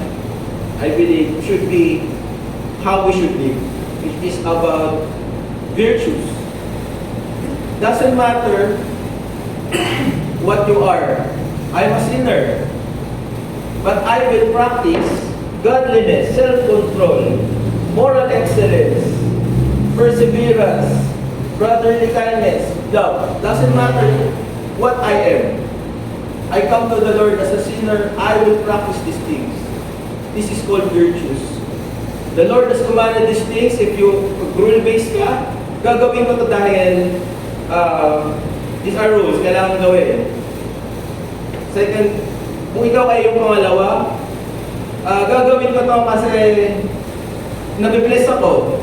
I believe, should be how we should live. It is about virtues. Doesn't matter what you are. I'm a sinner. But I will practice godliness, self-control, moral excellence, perseverance, brotherly kindness, love. Doesn't matter what I am. I come to the Lord as a sinner, I will practice these things. This is called virtues. The Lord has commanded these things. If you rule-based ka, gagawin ko to dahil these are rules, kailangan gawin. Second, kung ikaw ay yung pangalawa, gagawin ko to kasi nabibless ako.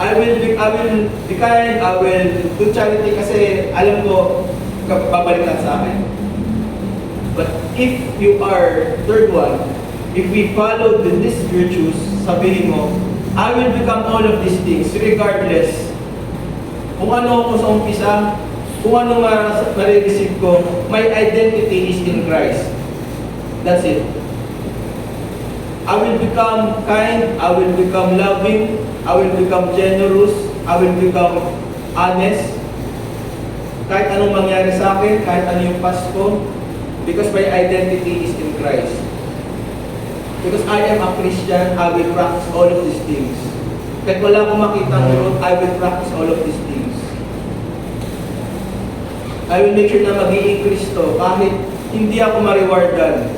I will be kind, I will do charity kasi alam ko babalikan sa akin. But if you are third one, if we follow these virtues, sabihin mo, I will become all of these things regardless kung ano ako sa umpisa, kung ano marireceive ko, my identity is in Christ. That's it. I will become kind, I will become loving, I will become generous, I will become honest. Kahit anong mangyari sa akin, kahit ano yung past ko, because my identity is in Christ. Because I am a Christian, I will practice all of these things. Kahit wala akong makita ngayon, I will practice all of these things. I will make sure na magiging Kristo kahit hindi ako ma-rewardan.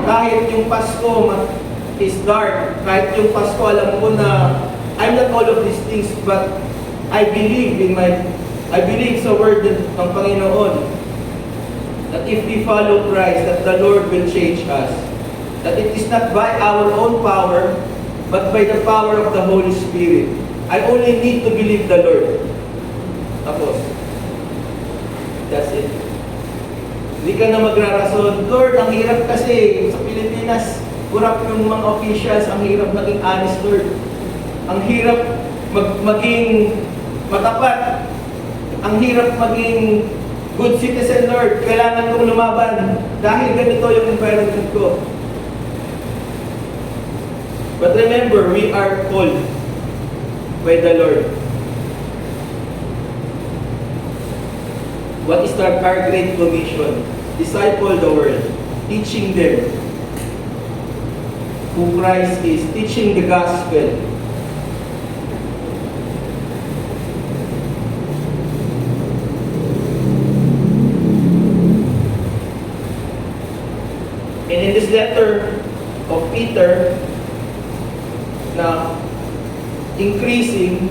Kahit yung Pasko is dark, kahit yung Pasko alam ko na I'm not all of these things, but I believe sa word ng Panginoon that if we follow Christ, that the Lord will change us. That it is not by our own power, but by the power of the Holy Spirit. I only need to believe the Lord. Tapos, that's it. Hindi ka na magrarason, Lord, ang hirap kasi sa Pilipinas, kurap yung mga officials, ang hirap maging honest, Lord. Ang hirap maging matapat. Ang hirap maging good citizen, Lord. Kailangan kong lumaban dahil ganito yung environment ko. But remember, we are called by the Lord. What is our great commission? Disciple the world, teaching them who Christ is, teaching the gospel. And in this letter of Peter, na increasing,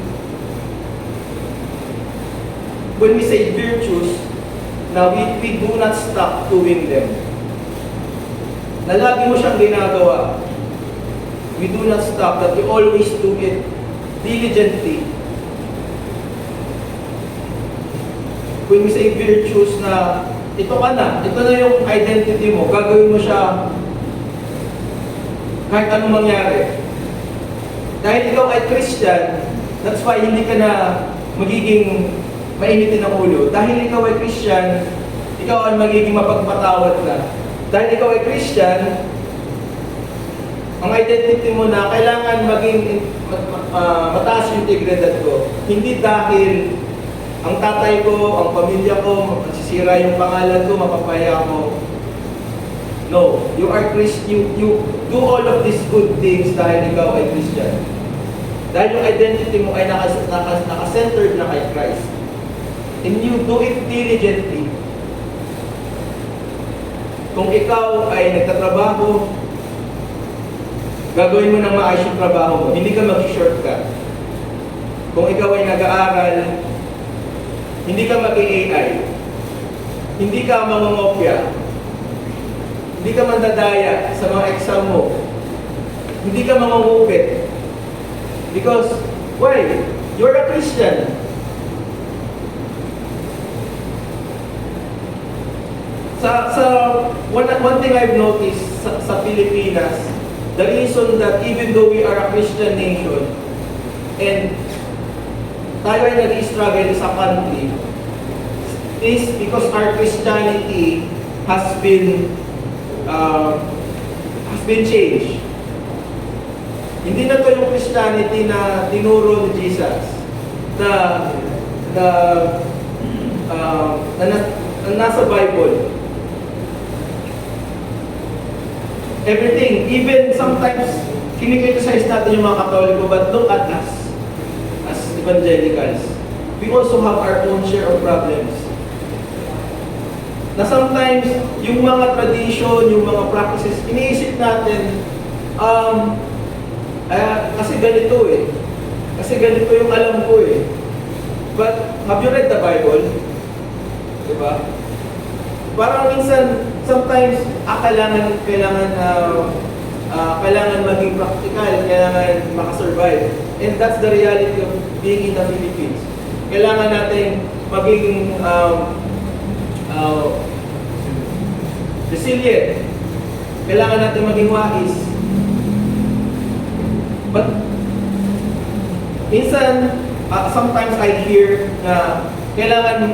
when we say virtues, now we do not stop doing them. Na lagi mo siyang ginagawa. We do not stop, that we always do it diligently. When we say virtues na ito na yung identity mo, gagawin mo siya kahit anong mangyari. Dahil ikaw ay Christian, that's why hindi ka na magiging mainitin ng ulo. Dahil ikaw ay Christian, ikaw ay magiging mapagpatawad na. Dahil ikaw ay Christian, ang identity mo na kailangan maging mataas yung integridad ko. Hindi dahil ang tatay ko, ang pamilya ko, masisira yung pangalan ko, mapapaya ko. No, you are Christian. You do all of these good things dahil ikaw ay Christian. Dahil yung identity mo ay naka-centered na kay Christ. And you do it diligently. Kung ikaw ay nagtatrabaho, gagawin mo ng maayos yung trabaho mo. Hindi ka mag-shortcut. Kung ikaw ay nag-aaral, hindi ka mag-AI. Hindi ka mangongopya. Hindi ka mandadaya sa mga exam mo. Hindi ka mangungupit. Because, why? You're a Christian. One thing I've noticed sa Pilipinas, the reason that even though we are a Christian nation, and tayo ay nag-struggle sa country, is because our Christianity has been changed. Hindi na to yung Christianity na tinuro ni Jesus na nasa Bible. Everything, even sometimes kinikriticize natin yung mga Katoliko, but look at us as evangelicals. We also have our own share of problems. Na sometimes, yung mga tradition, yung mga practices, iniisip natin, kasi ganito eh. Kasi ganito yung alam ko eh. But, have you read the Bible? Diba? Parang minsan, sometimes, kailangan maging practical, kailangan makasurvive. And that's the reality of being in the Philippines. Kailangan natin maging resilient. Kailangan natin maging wais. But minsan, sometimes I hear na kailangan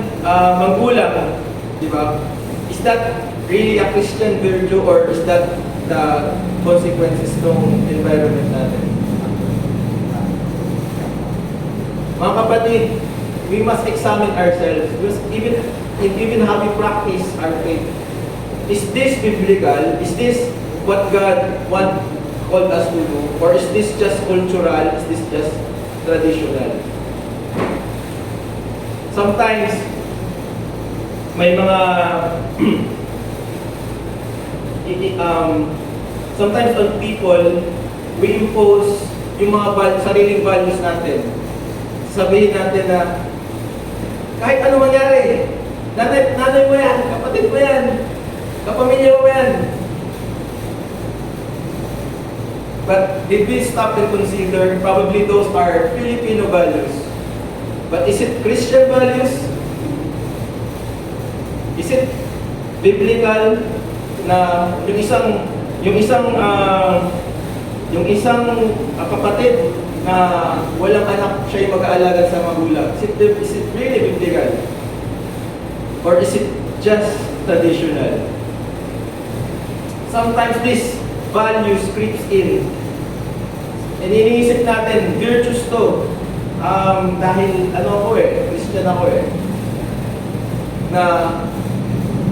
maggulang, di ba? Is that really a Christian virtue or is that the consequences ng environment natin? Mga kapatid, we must examine ourselves, even how we practice our faith. Is this biblical? Is this what God called us to do? Or is this just cultural? Is this just traditional? Sometimes, may mga sometimes on people, we impose yung mga sariling values natin. Sabihin natin na kahit ano mangyari, nanay mo yan, kapatid mo yan, kapamilya mo yan. But did we stop and consider, probably those are Filipino values. But is it Christian values? Is it biblical na yung isang kapatid na walang anak, siya yung mag-aalaga sa magulang? Is it really biblical? Or is it just traditional? Sometimes this values creeps in. And iniisip natin, virtues to. Dahil Christian ako eh. Na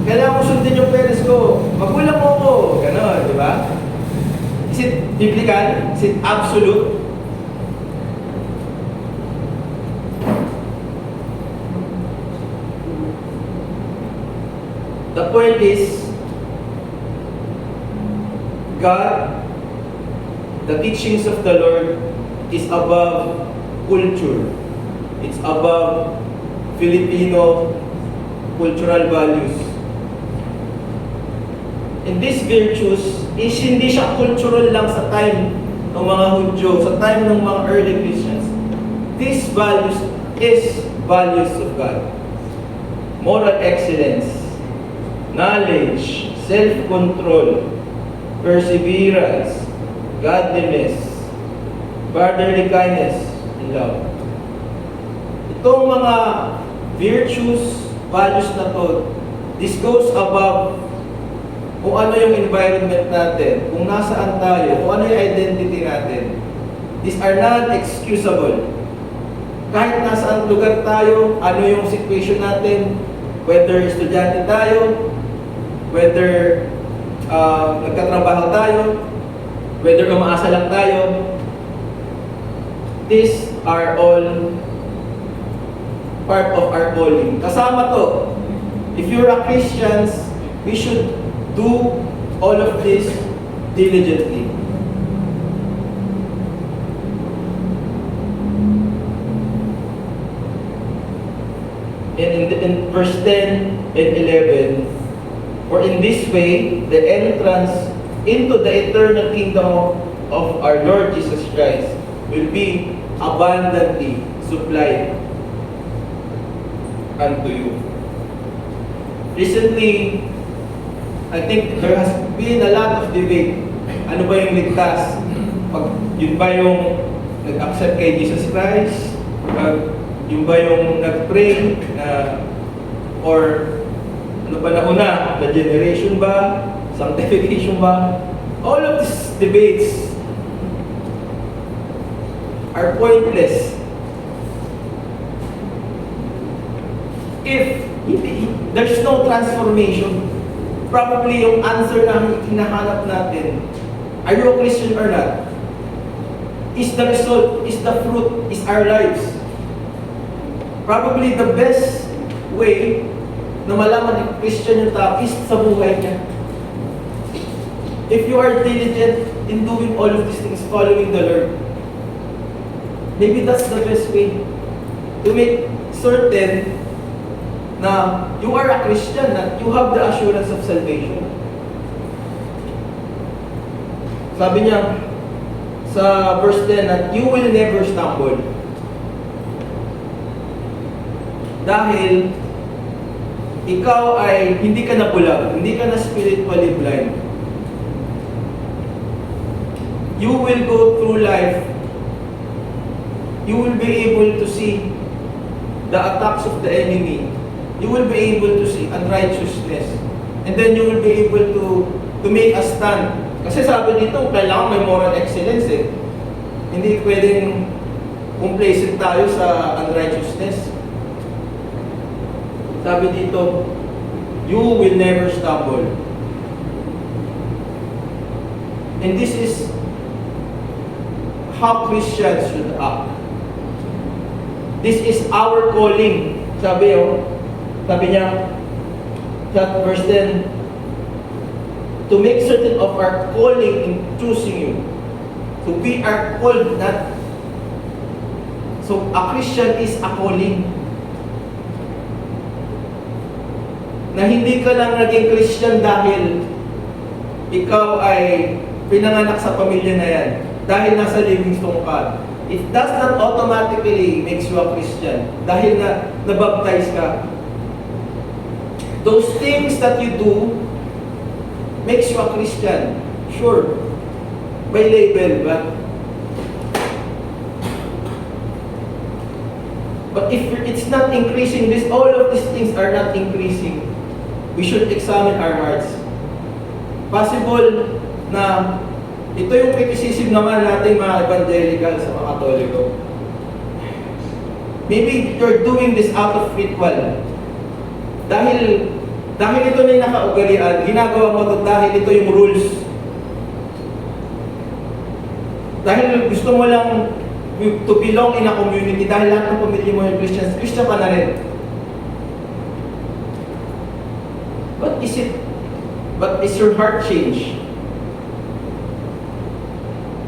kailangan ko sundin yung parents ko. Magulang mo ko. Ganon, di ba? Is it biblical? Is it absolute? The point is, God, the teachings of the Lord is above culture. It's above Filipino cultural values. And these virtues is hindi siya cultural lang sa time ng mga Hudyo, sa time ng mga early Christians. These values is values of God. Moral excellence, knowledge, self-control, perseverance, godliness, brotherly kindness, and love. Itong mga virtues, values na to, this goes above kung ano yung environment natin, kung nasaan tayo, kung ano yung identity natin. These are not excusable. Kahit nasaan lugar tayo, ano yung situation natin, whether estudyante tayo, whether nagkatrabaho tayo, whether umaasa lang tayo, these are all part of our calling. Kasama to. If you're a Christian, we should do all of this diligently. in verse 10 and 11, for in this way, the entrance into the eternal kingdom of our Lord Jesus Christ will be abundantly supplied unto you. Recently, I think there has been a lot of debate. Ano ba yung ligtas? Yun ba yung nag-accept kay Jesus Christ? Yun ba yung nag-pray? Or ano ba nauna? The generation ba? Sanctification ba? All of these debates are pointless if there's no transformation. Probably yung answer na hinahanap natin, are you a Christian or not? Is the result, is the fruit, is our lives. Probably the best way na malaman ni Christian yung tao is sa buhay niya. If you are diligent in doing all of these things, following the Lord, maybe that's the best way to make certain na you are a Christian, that you have the assurance of salvation. Sabi niya sa verse 10 that you will never stumble. Dahil ikaw ay hindi ka na bulag, hindi ka na spiritually blind. You will go through life, you will be able to see the attacks of the enemy. You will be able to see unrighteousness. And then you will be able to make a stand. Kasi sabi dito, kailangan may moral excellence eh. Hindi pwedeng complacent tayo sa unrighteousness. Sabi dito, you will never stumble. And this is how Christians should act. This is our calling. Sabi niya, that verse 10, to make certain of our calling in choosing you. So we are called not. So a Christian is a calling. Na hindi ka lang naging Christian dahil ikaw ay pinanganak sa pamilya na yan. Dahil nasa Livingstone ka. It does not automatically makes you a Christian. Dahil na nabaptize ka. Those things that you do makes you a Christian. Sure. By label, but if it's not increasing, all of these things are not increasing, we should examine our hearts. Possible na ito yung criticism naman natin mga evangelical sa mga Katoliko. Maybe you're doing this out of ritual. Dahil ito na yung nakaugalian, ginagawa mo ito dahil ito yung rules. Dahil gusto mo lang to belong in a community, dahil lahat ng pamilya mo yung Christian ka na rin. But is your heart changed?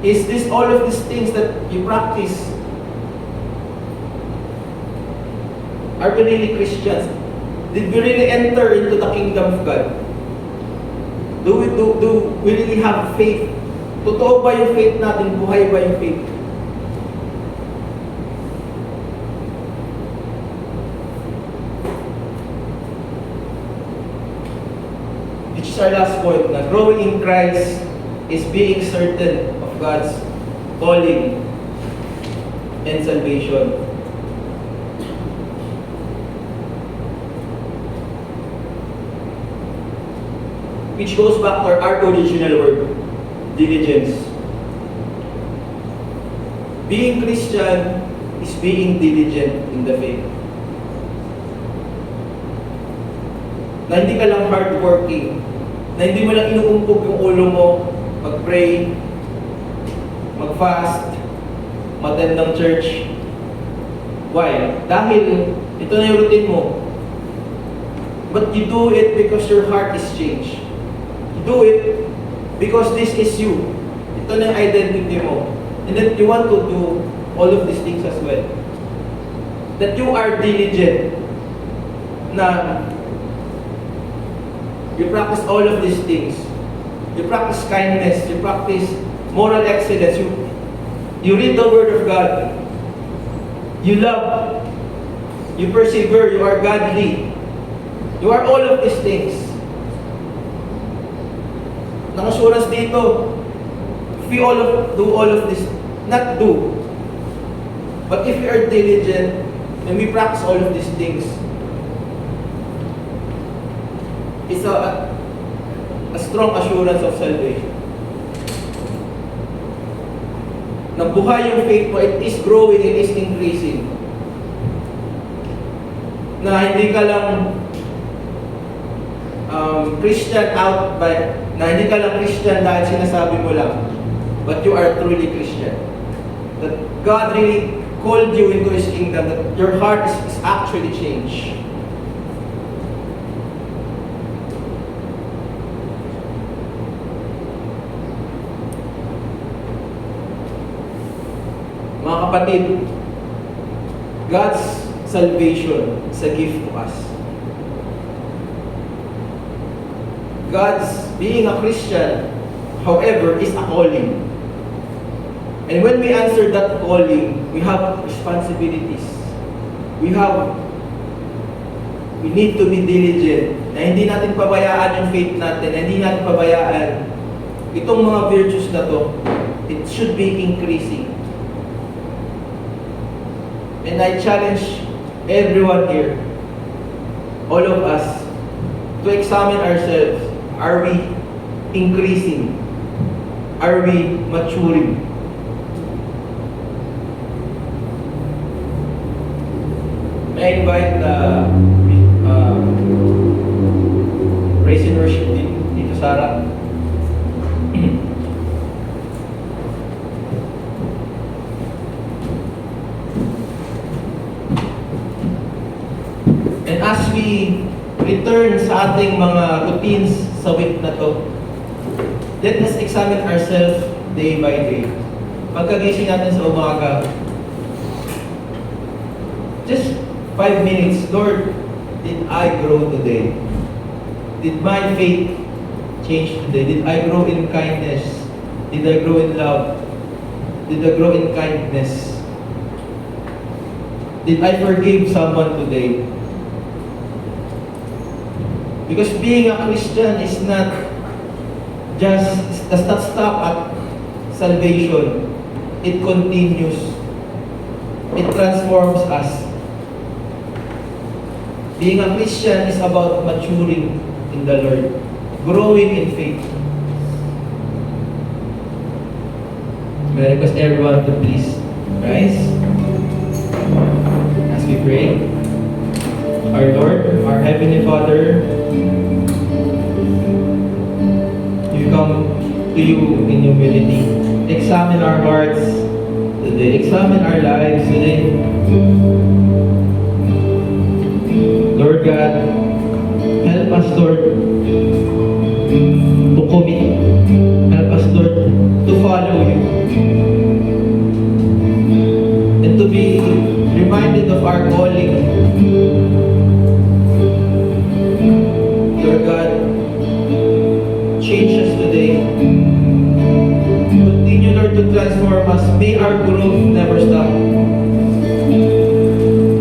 Is this all of these things that you practice? Are we really Christians? Did we really enter into the kingdom of God? Do we really have faith? Totoo ba yung faith natin? Buhay ba yung faith? Which is our last point, na growing in Christ is being certain of God's calling and salvation. Which goes back to our original word, diligence. Being Christian is being diligent in the faith. Na hindi ka lang hardworking, na hindi mo lang inuumpog yung ulo mo, mag-pray, mag-fast, mag-attend ng church. Why? Dahil ito na yung routine mo. But you do it because your heart is changed. Do it because this is you. Ito na yung identity mo. And then you want to do all of these things as well. That you are diligent na you practice all of these things. You practice kindness, you practice moral excellence, you read the Word of God, you love, you persevere, you are godly. You are all of these things. Nang-assurance dito, if we do all of this, not do, but if we are diligent and we practice all of these things, it's a strong assurance of salvation. Nabuhay yung faith mo, it is growing, it is increasing. Na hindi ka lang Christian na hindi ka lang Christian dahil sinasabi mo lang, but you are truly Christian. That God really called you into His kingdom, that your heart is actually changed. Mga kapatid, God's salvation is a gift to us. God's being a Christian, however, is a calling. And when we answer that calling, we have responsibilities. We need to be diligent na hindi natin pabayaan yung faith natin, na hindi natin pabayaan itong mga virtues na to. It should be increasing. And I challenge everyone here, all of us, to examine ourselves. Are we increasing? Are we maturing? May I invite praise and worship dito Sarah. And as we return sa ating mga routines sa week na to, let us examine ourselves day by day. Pagkagising natin sa umaga, just 5 minutes, Lord, did I grow today? Did my faith change today? Did I grow in kindness? Did I grow in love? Did I grow in kindness? Did I forgive someone today? Because being a Christian is not does not stop at salvation. It continues. It transforms us. Being a Christian is about maturing in the Lord, growing in faith. May I request everyone to please rise as we pray. Our Lord, our Heavenly Father, we come to you in humility. Examine our hearts today. Examine our lives today. Lord God, help us, Lord, to commit. Help us, Lord, to follow you. And to be reminded of our calling. Lord God, change us today. Continue, Lord, to transform us. May our growth never stop.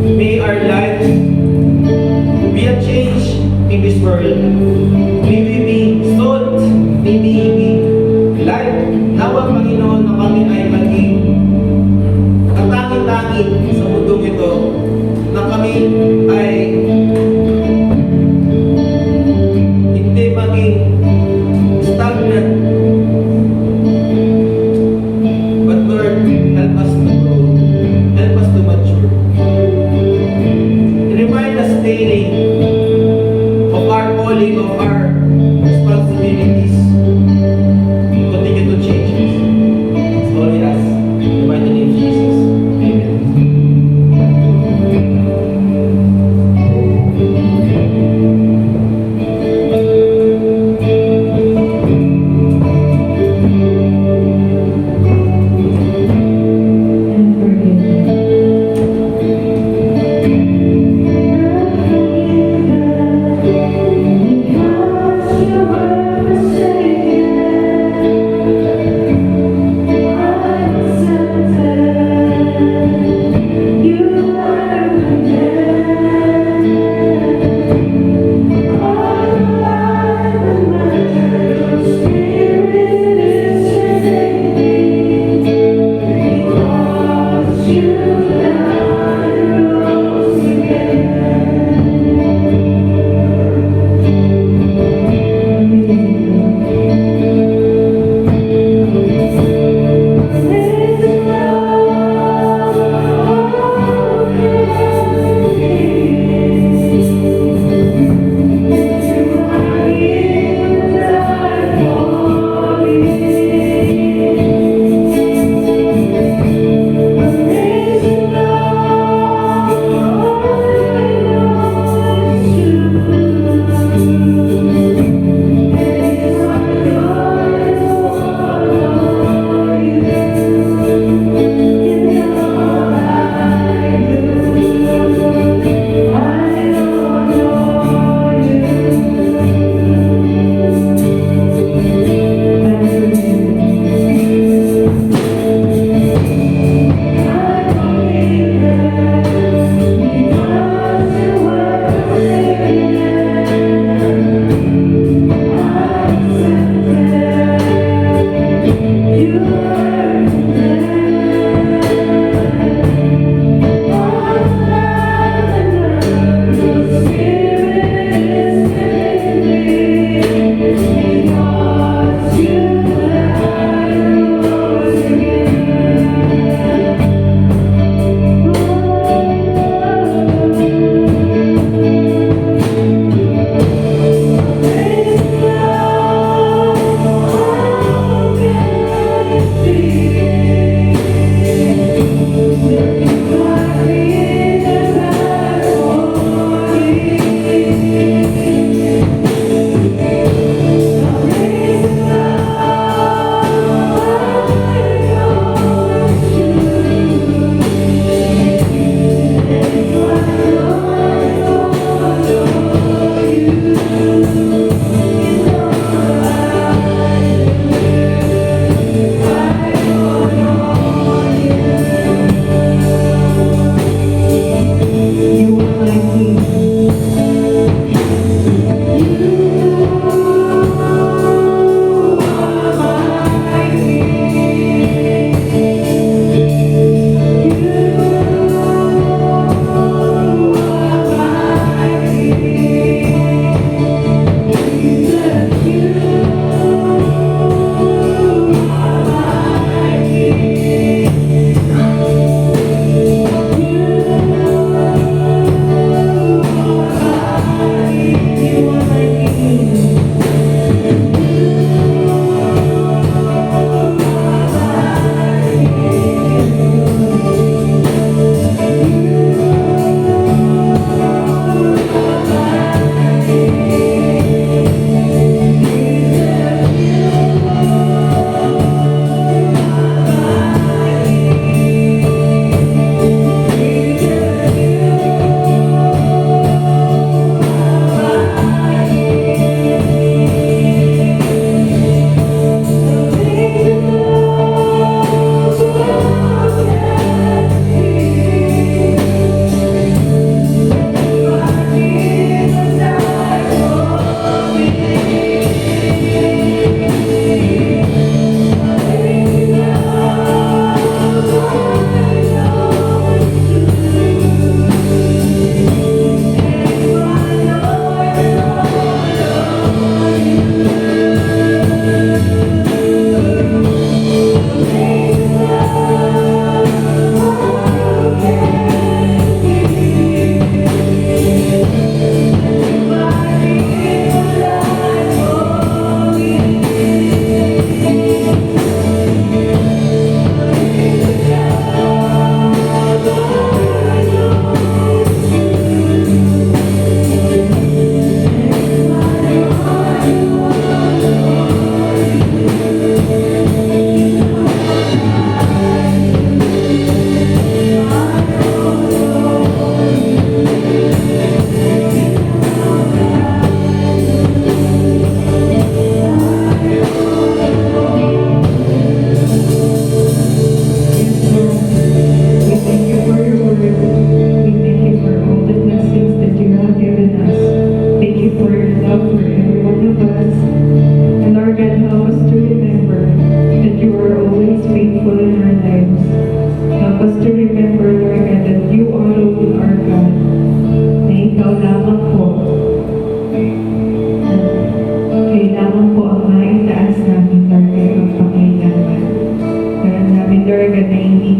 May our lives be a change in this world. May we be salt. May we be light. Nawa, Panginoon, na kami ay maging katangin-tangin sa mundong ito. Na kami ay hindi maging stagnant. But Lord, help us to grow. Help us to mature. Remind us daily of our calling, of our responsibilities. Continue to change us. That's all we ask.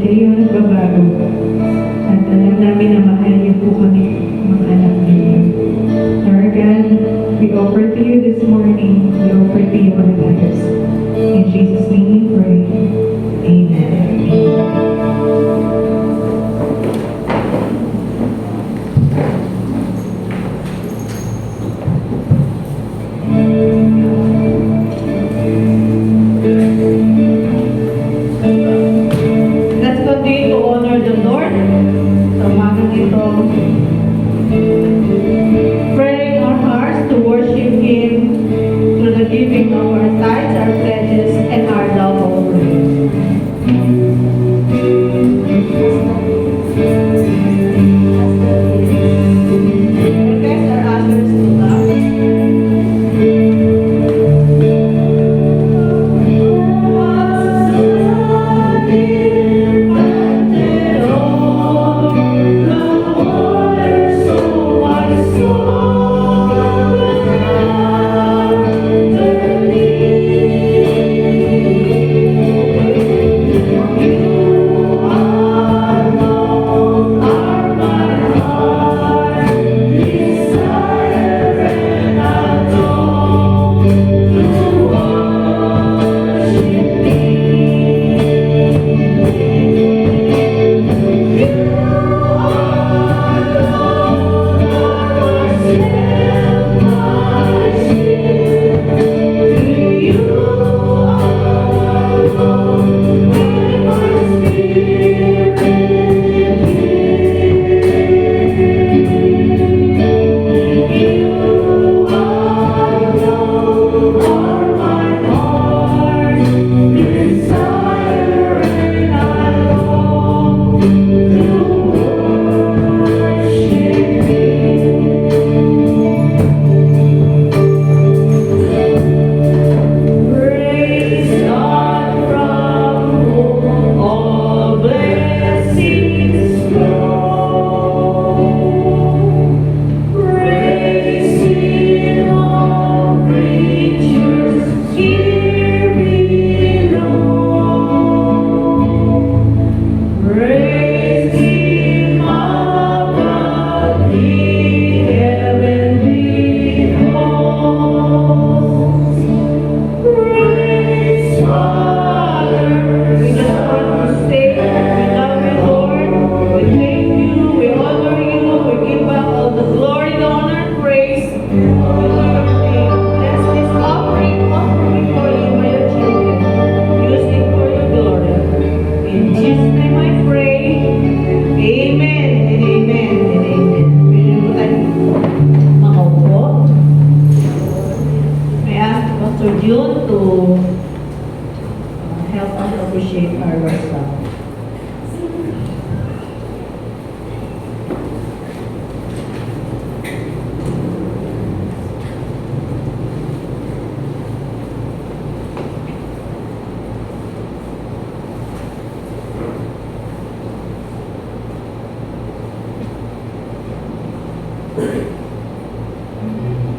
kayo nagbabago. At alam namin na mahal niyo po kami, mga anak ninyo. Lord God, we offer to you this morning, we offer to you our lives. In Jesus' name we pray. Amen. Let's continue to honor the Lord. Sa umagang ito, praying our hearts to worship Him through the giving of our tithes, our pledges, and our love offerings. Request our ushers to come.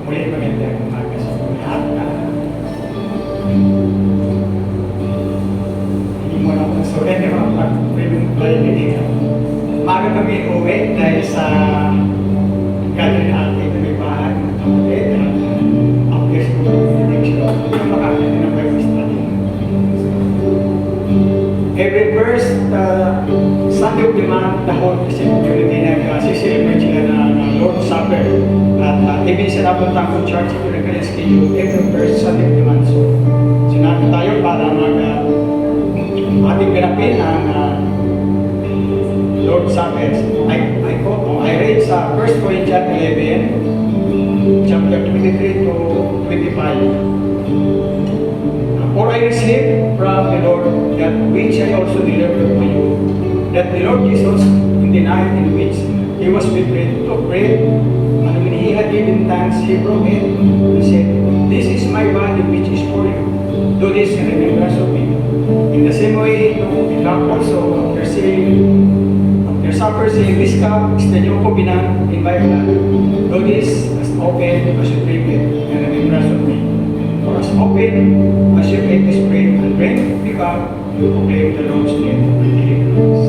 Muli magandang umaga sa lahat. Hindi mo na kung sorry na mga pag-play. Maga kami uwi dahil sa galing natin na may bahay ng kapatid at after school election yung makakita ng Bible study. Every first Sunday of the month, the whole Christian community nag-celebrate sila ng Lord's Supper. At even sa napunta ko church, ito na kaya schedule every first Sunday of the month. So, sinabi tayo para ating ganapin ang Lord's Supper. I read sa 1 Corinthians 11, chapter 23 to 25. For I received from the Lord that which I also delivered to you, that the Lord Jesus, in the night in which He was betrayed, took bread, and when He had given thanks, He broke it, and said, "This is my body which is for you. Do this in remembrance of me." In the same way, He took the cup also, after supper, saying, "This cup is the new covenant in my blood. Do this as often as you drink it in remembrance of me. For as often as you take this bread and drink the cup, you proclaim the Lord's death until He comes."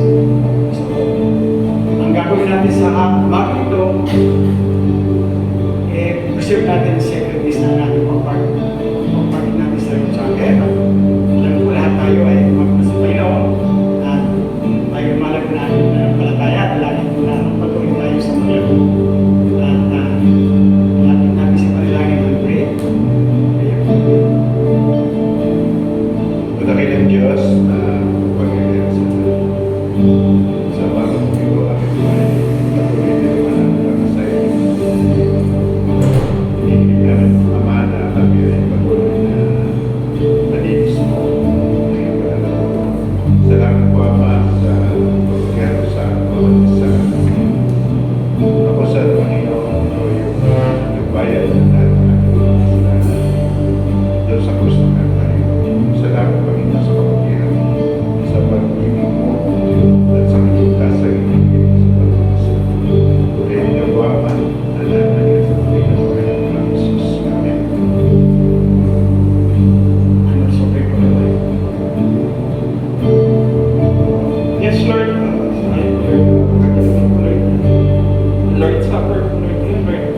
ang Diyos na pag-ilan sa bagong ito at ito ay patuloy na naman ang sa inyo. Hindi namin Ama na kami ay patuloy na nalinis mo. Salamat po Ama sa pagkakaro sa bawat isa. Ako sa Panginoon ko yung nagbayad ng lahat ng aking kasalanan doon sa krus ng Kalbaryo. Salamat Panginoon sa kapatiran sa pag-ibig mo at sa kaligtasan ng ibig sa pag-ibig. Kaya nawaman na natin sa Panginoon ng Jesus. Amen. Ano sa pagkakalay? Yes, Lord. Lord's Supper, Lord, Lord.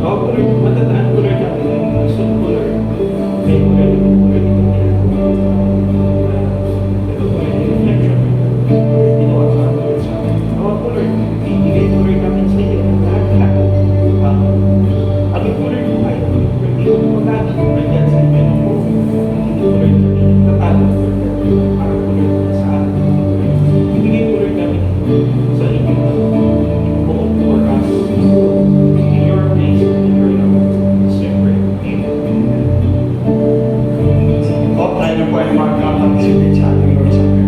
Oh, Lord, matandaan ko, Lord, natin yung gusto ko, Lord. May ko, Lord, ito po, Lord, ito po, Lord, reflection. Ginawa ko ang Lord sa akin. Awa ko, Lord, ibigay ko, Lord, namin sa iyo ang lahat. Abig ko, Lord, buhay. Lord, hindi ko magabi, Lord, yan sa inyo ng buhay. Hindi ko, Lord, natalo, Lord, para ko, Lord, sa akin. Ibigay ko, Lord, namin sa inyo. For us, in your grace and in your love, separate. Amen. O, tayo na po ay mag-participate sa ating Lord's Supper.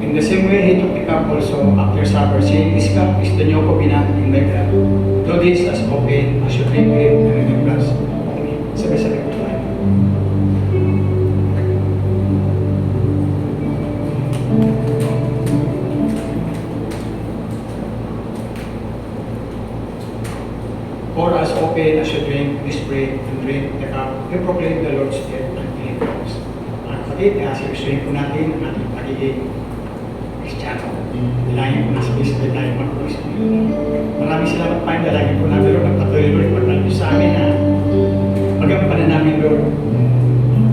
In the same way, he took the cup also after supper, saying, "This cup is the new covenant in my blood. Do this as often as you drink it in remembrance of me." Sabi-sabi ko tayo. For as often as you drink this bread and drink the cup, you proclaim the Lord's death until He comes. Mga kapatid, asip-isipin po natin ang ating pagiging Kristiyano. Dalangin po na sabay-sabay tayo mag-Kristo. Maraming salamat pa yung dalangin po namin, Lord, ang patuloy, Lord, paglalagay sa amin na magampanan namin, Lord.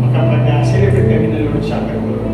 Makapag-celebrate kami ng Lord's Supper, Lord.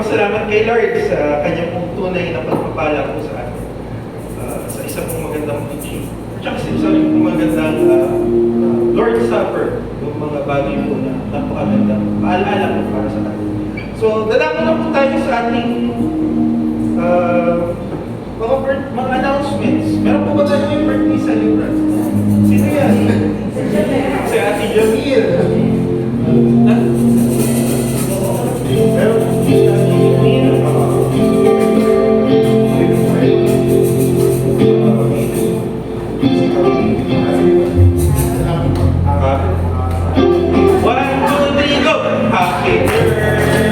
nagpapasalamat kay Lord sa kanyang pong tunay na pagpapala po sa atin. Sa isa pong magandang teaching. At saka sa isa rin pong magandang Lord's Supper. Yung mga bagay po na napakagandang paalaala po para sa atin. So, dalawin na po tayo sa ating mga announcements. Meron po ba tayo yung birthday celebrant? Sino yan? Si Ate Jamil. Meron po si Ate Jamil. One, two, three, go! Happy birthday to you.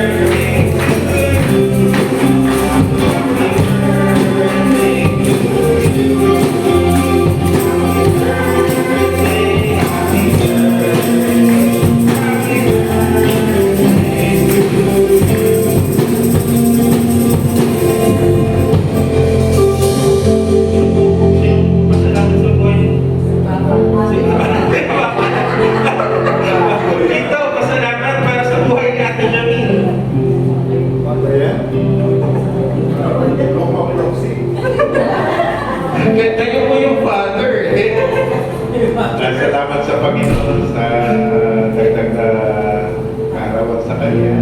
Dito, pasalamat para sa buhay ni Ate Jamil. Kayo po yung father eh. Salamat sa Panginoon sa dagdag na kaarawan sa Kanya.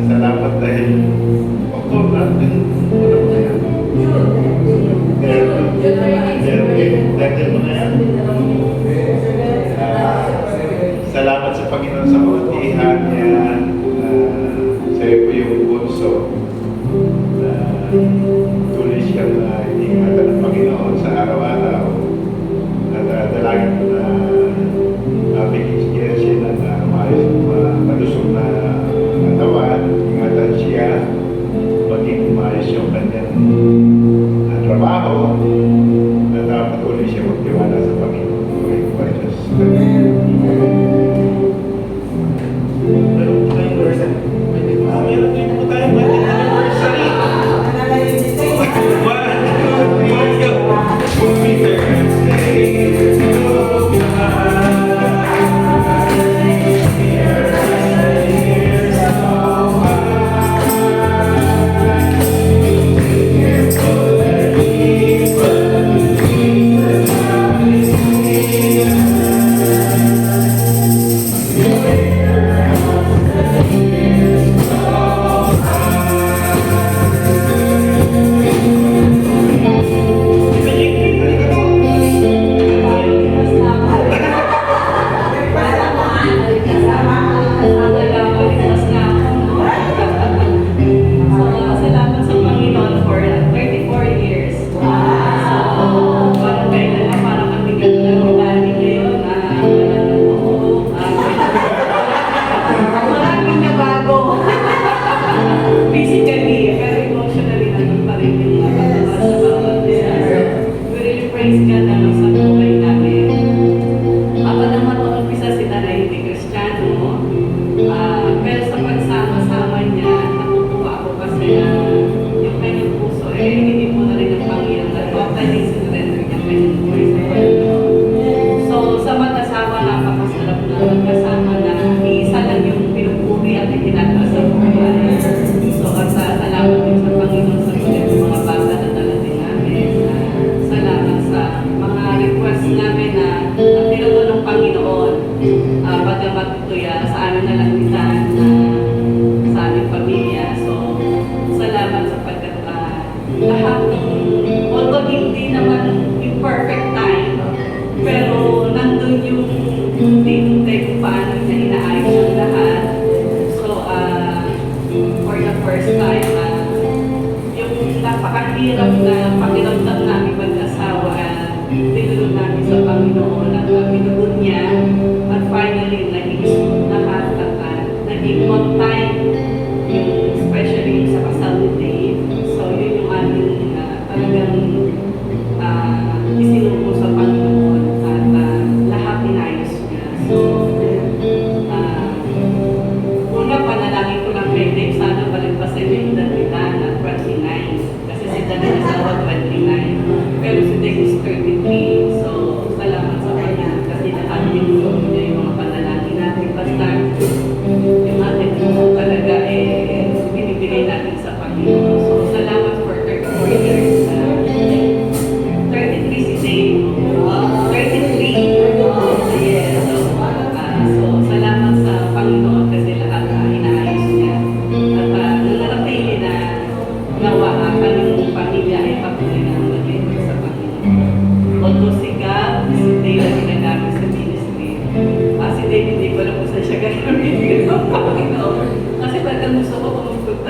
Salamat dahil October natin. Ano mo na yan? Dagdag mo na yan? Salamat sa Panginoon sa kabutihan niya. Sa'yo po yung bunso. Tuloy siyang iniingatan ng Panginoon sa araw-araw. At dalangin ko na bigyan siya ng malusog na katawan. Ingatan siya. Maging maayos yung kanyang trabaho. At patuloy siya magtiwala sa Panginoon. Meron po tayong person. Meron din po tayong anniversary. Salamat sa Panginoon for 34 years. Parang kailan na parang kabigat na ugali ngayon na maraming nabago. Physically, pero emotionally naman pa rin yung nakagawa sa bawat isa. We really praise God na sa buhay namin. Ako naman umpisa si Nanay hindi Kristiyano. Pero sa pagsama-sama niya, natutuwa ako kasi yung kanyang puso hindi mo na rin ang Panginoon na totally surrender niya kanyang buhay sa Panginoon. So sa mag-asawa, napakasarap na magkasama na isa lang yung pinupuri at itinataas sa buhay. So at salamat din sa Panginoon sa mga bata na dalating namin. Salamat sa mga request namin na tinuto ng Panginoon. Bagamat ito sa amin na lang minsan sa aming pamilya. So, salamat sapagkat lahat ng, although hindi naman yung perfect time, pero nandun yung day-to-day kung paano niya inaayos ang lahat. So, for the first time, yung napakahirap na pakiramdam namin mag-asawa, tinulong namin sa Panginoon at pinugon niya. At finally, naging smooth lahat at naging on time, especially yung sa kasal ni Dave. So, yun yung aming talagang isinuko sa Panginoon at lahat inayos niya. So, una panalangin ko lang kay Dave, sana balik-pasin yung edad nila na 29. Kasi si Dave asawa 29. Pero si Dave is 33. So, salamat sa kanya kasi lahat yung niya yung mga panalangin natin. Basta yung ating puso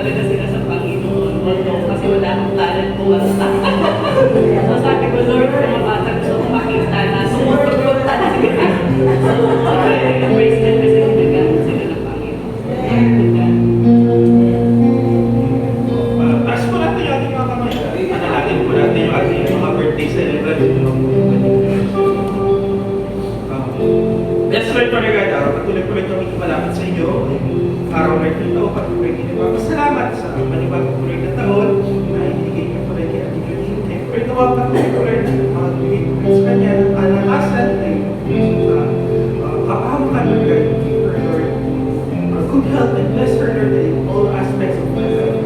talaga sila sa Panginoon. Kasi wala akong talent kumanta. So sabi ko, Lord, mga bata gusto kong makita na sumusunod talaga. So, praise them kasi ginagamit sila ng Panginoon. Taas po natin yung ating mga kamay. Panalangin po natin yung ating mga birthday celebration. Yes, Lord, Father God, patuloy po rin kami malapit sa inyo. Araw na ito, patuloy kami nagpapasalamat sa panibagong po rin na taon na hinigay niyo po rin kay Ating Yunite. Pero ito, patuloy po rin magbigay po rin sa kanya ng kalakasan ay sa kapahamukan, Lord God, Lord, good health and bless her, Lord, in all aspects of my life.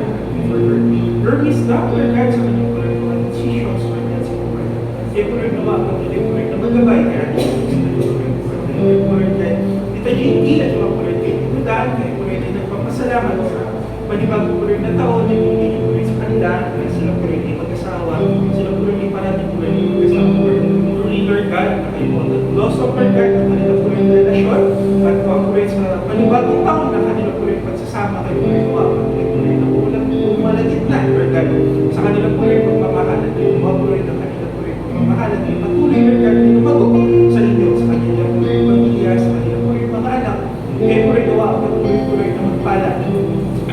Lord, wisdom, Lord God, sa kanyang po rin mga decisions, Lord God, sa buhay. Kaya po rin naman, patuloy po rin na magabay kay Ating Yunite. Ito yung ilan mga pulit kayo tinudaan kayo pulit ay nagpapasalamat sa panibagong pulit na taon na hindi niyo pulit sa kanila na sila pulit ay mag-asawa, sila pulit ay parating pulit ay mag-asawa pulit Lord God, na kayo po ang loss of Lord God ng kanila pulit na relasyon at mga pulit sa panibagong taon na kanila pulit pagsasama kayo pulit patuloy pulit na ulang pumalagit na Lord God sa kanila pulit pagmamahalan kayo mga pulit na kanila pulit pagmamahalan kayo patuloy Lord God na lumago sa inyo sa kanila pulit pamilya sa kanila pulit mga anak kaya pulit gawa ang patuloy na magpala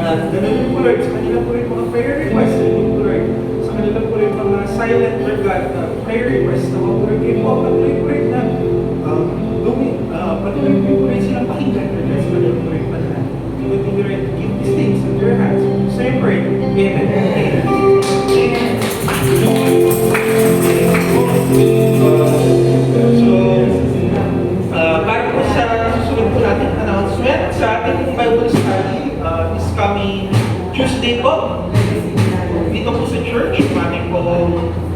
at ganun yung pulit sa kanila pulit mga prayer request yung pulit sa kanila pulit mga silent Lord God prayer request na mga pulit kayo po patuloy na patuloy pulit silang pakinggan Lord God sa kanila pulit panahan continue to give these things in their hands so you pray amen para po sa susunod po natin announcement sa ating Bible study this coming Tuesday po dito po sa church yung ating po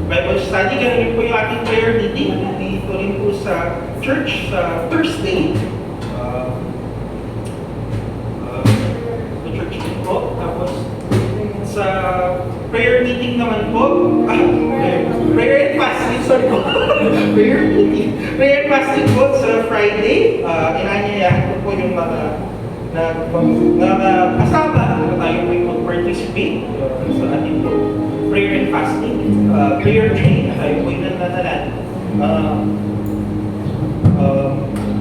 Bible study ganun rin po yung ating prayer meeting dito rin po sa church sa Thursday sa church din po tapos sa prayer meeting naman po prayer and fasting sorry po prayer and fasting po sa Friday inanyayahan ko po yung mga kasama na tayo po yung mag-participate sa ating po prayer and fasting prayer train na tayo po yung nananalan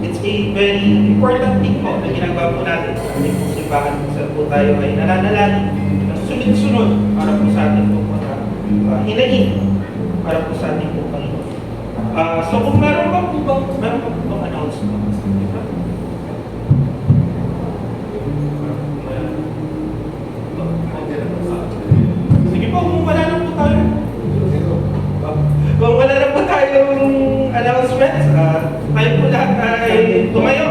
it's a very important thing po na ginagawa po natin sa ating po simbahan kung saan po tayo ay nananalan ng sunod-sunod para po sa ating po mga hinahin para po sa ating po Panginoon so kung meron pa po bang announcement sige po kung wala na po tayo kung wala na po tayong announcements tayo po lahat ay tumayo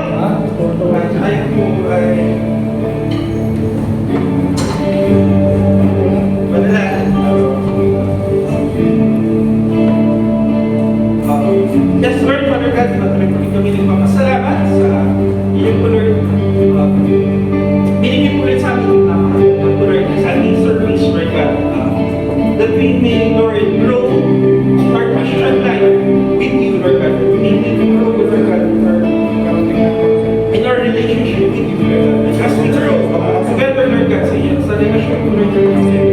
tayo po ay yes, Lord, Father God, patuloy po rin kami nagpapasalamat sa iyong po, Lord. Binigyan po rin sa amin yung napakagandang po, Lord, sa ating service, Lord God, that we may, Lord, grow our Christian life with you, Lord God. We may grow, Lord God, in our relationship with you, Lord God. As we grow together, Lord God, sa relasyon po, Lord God,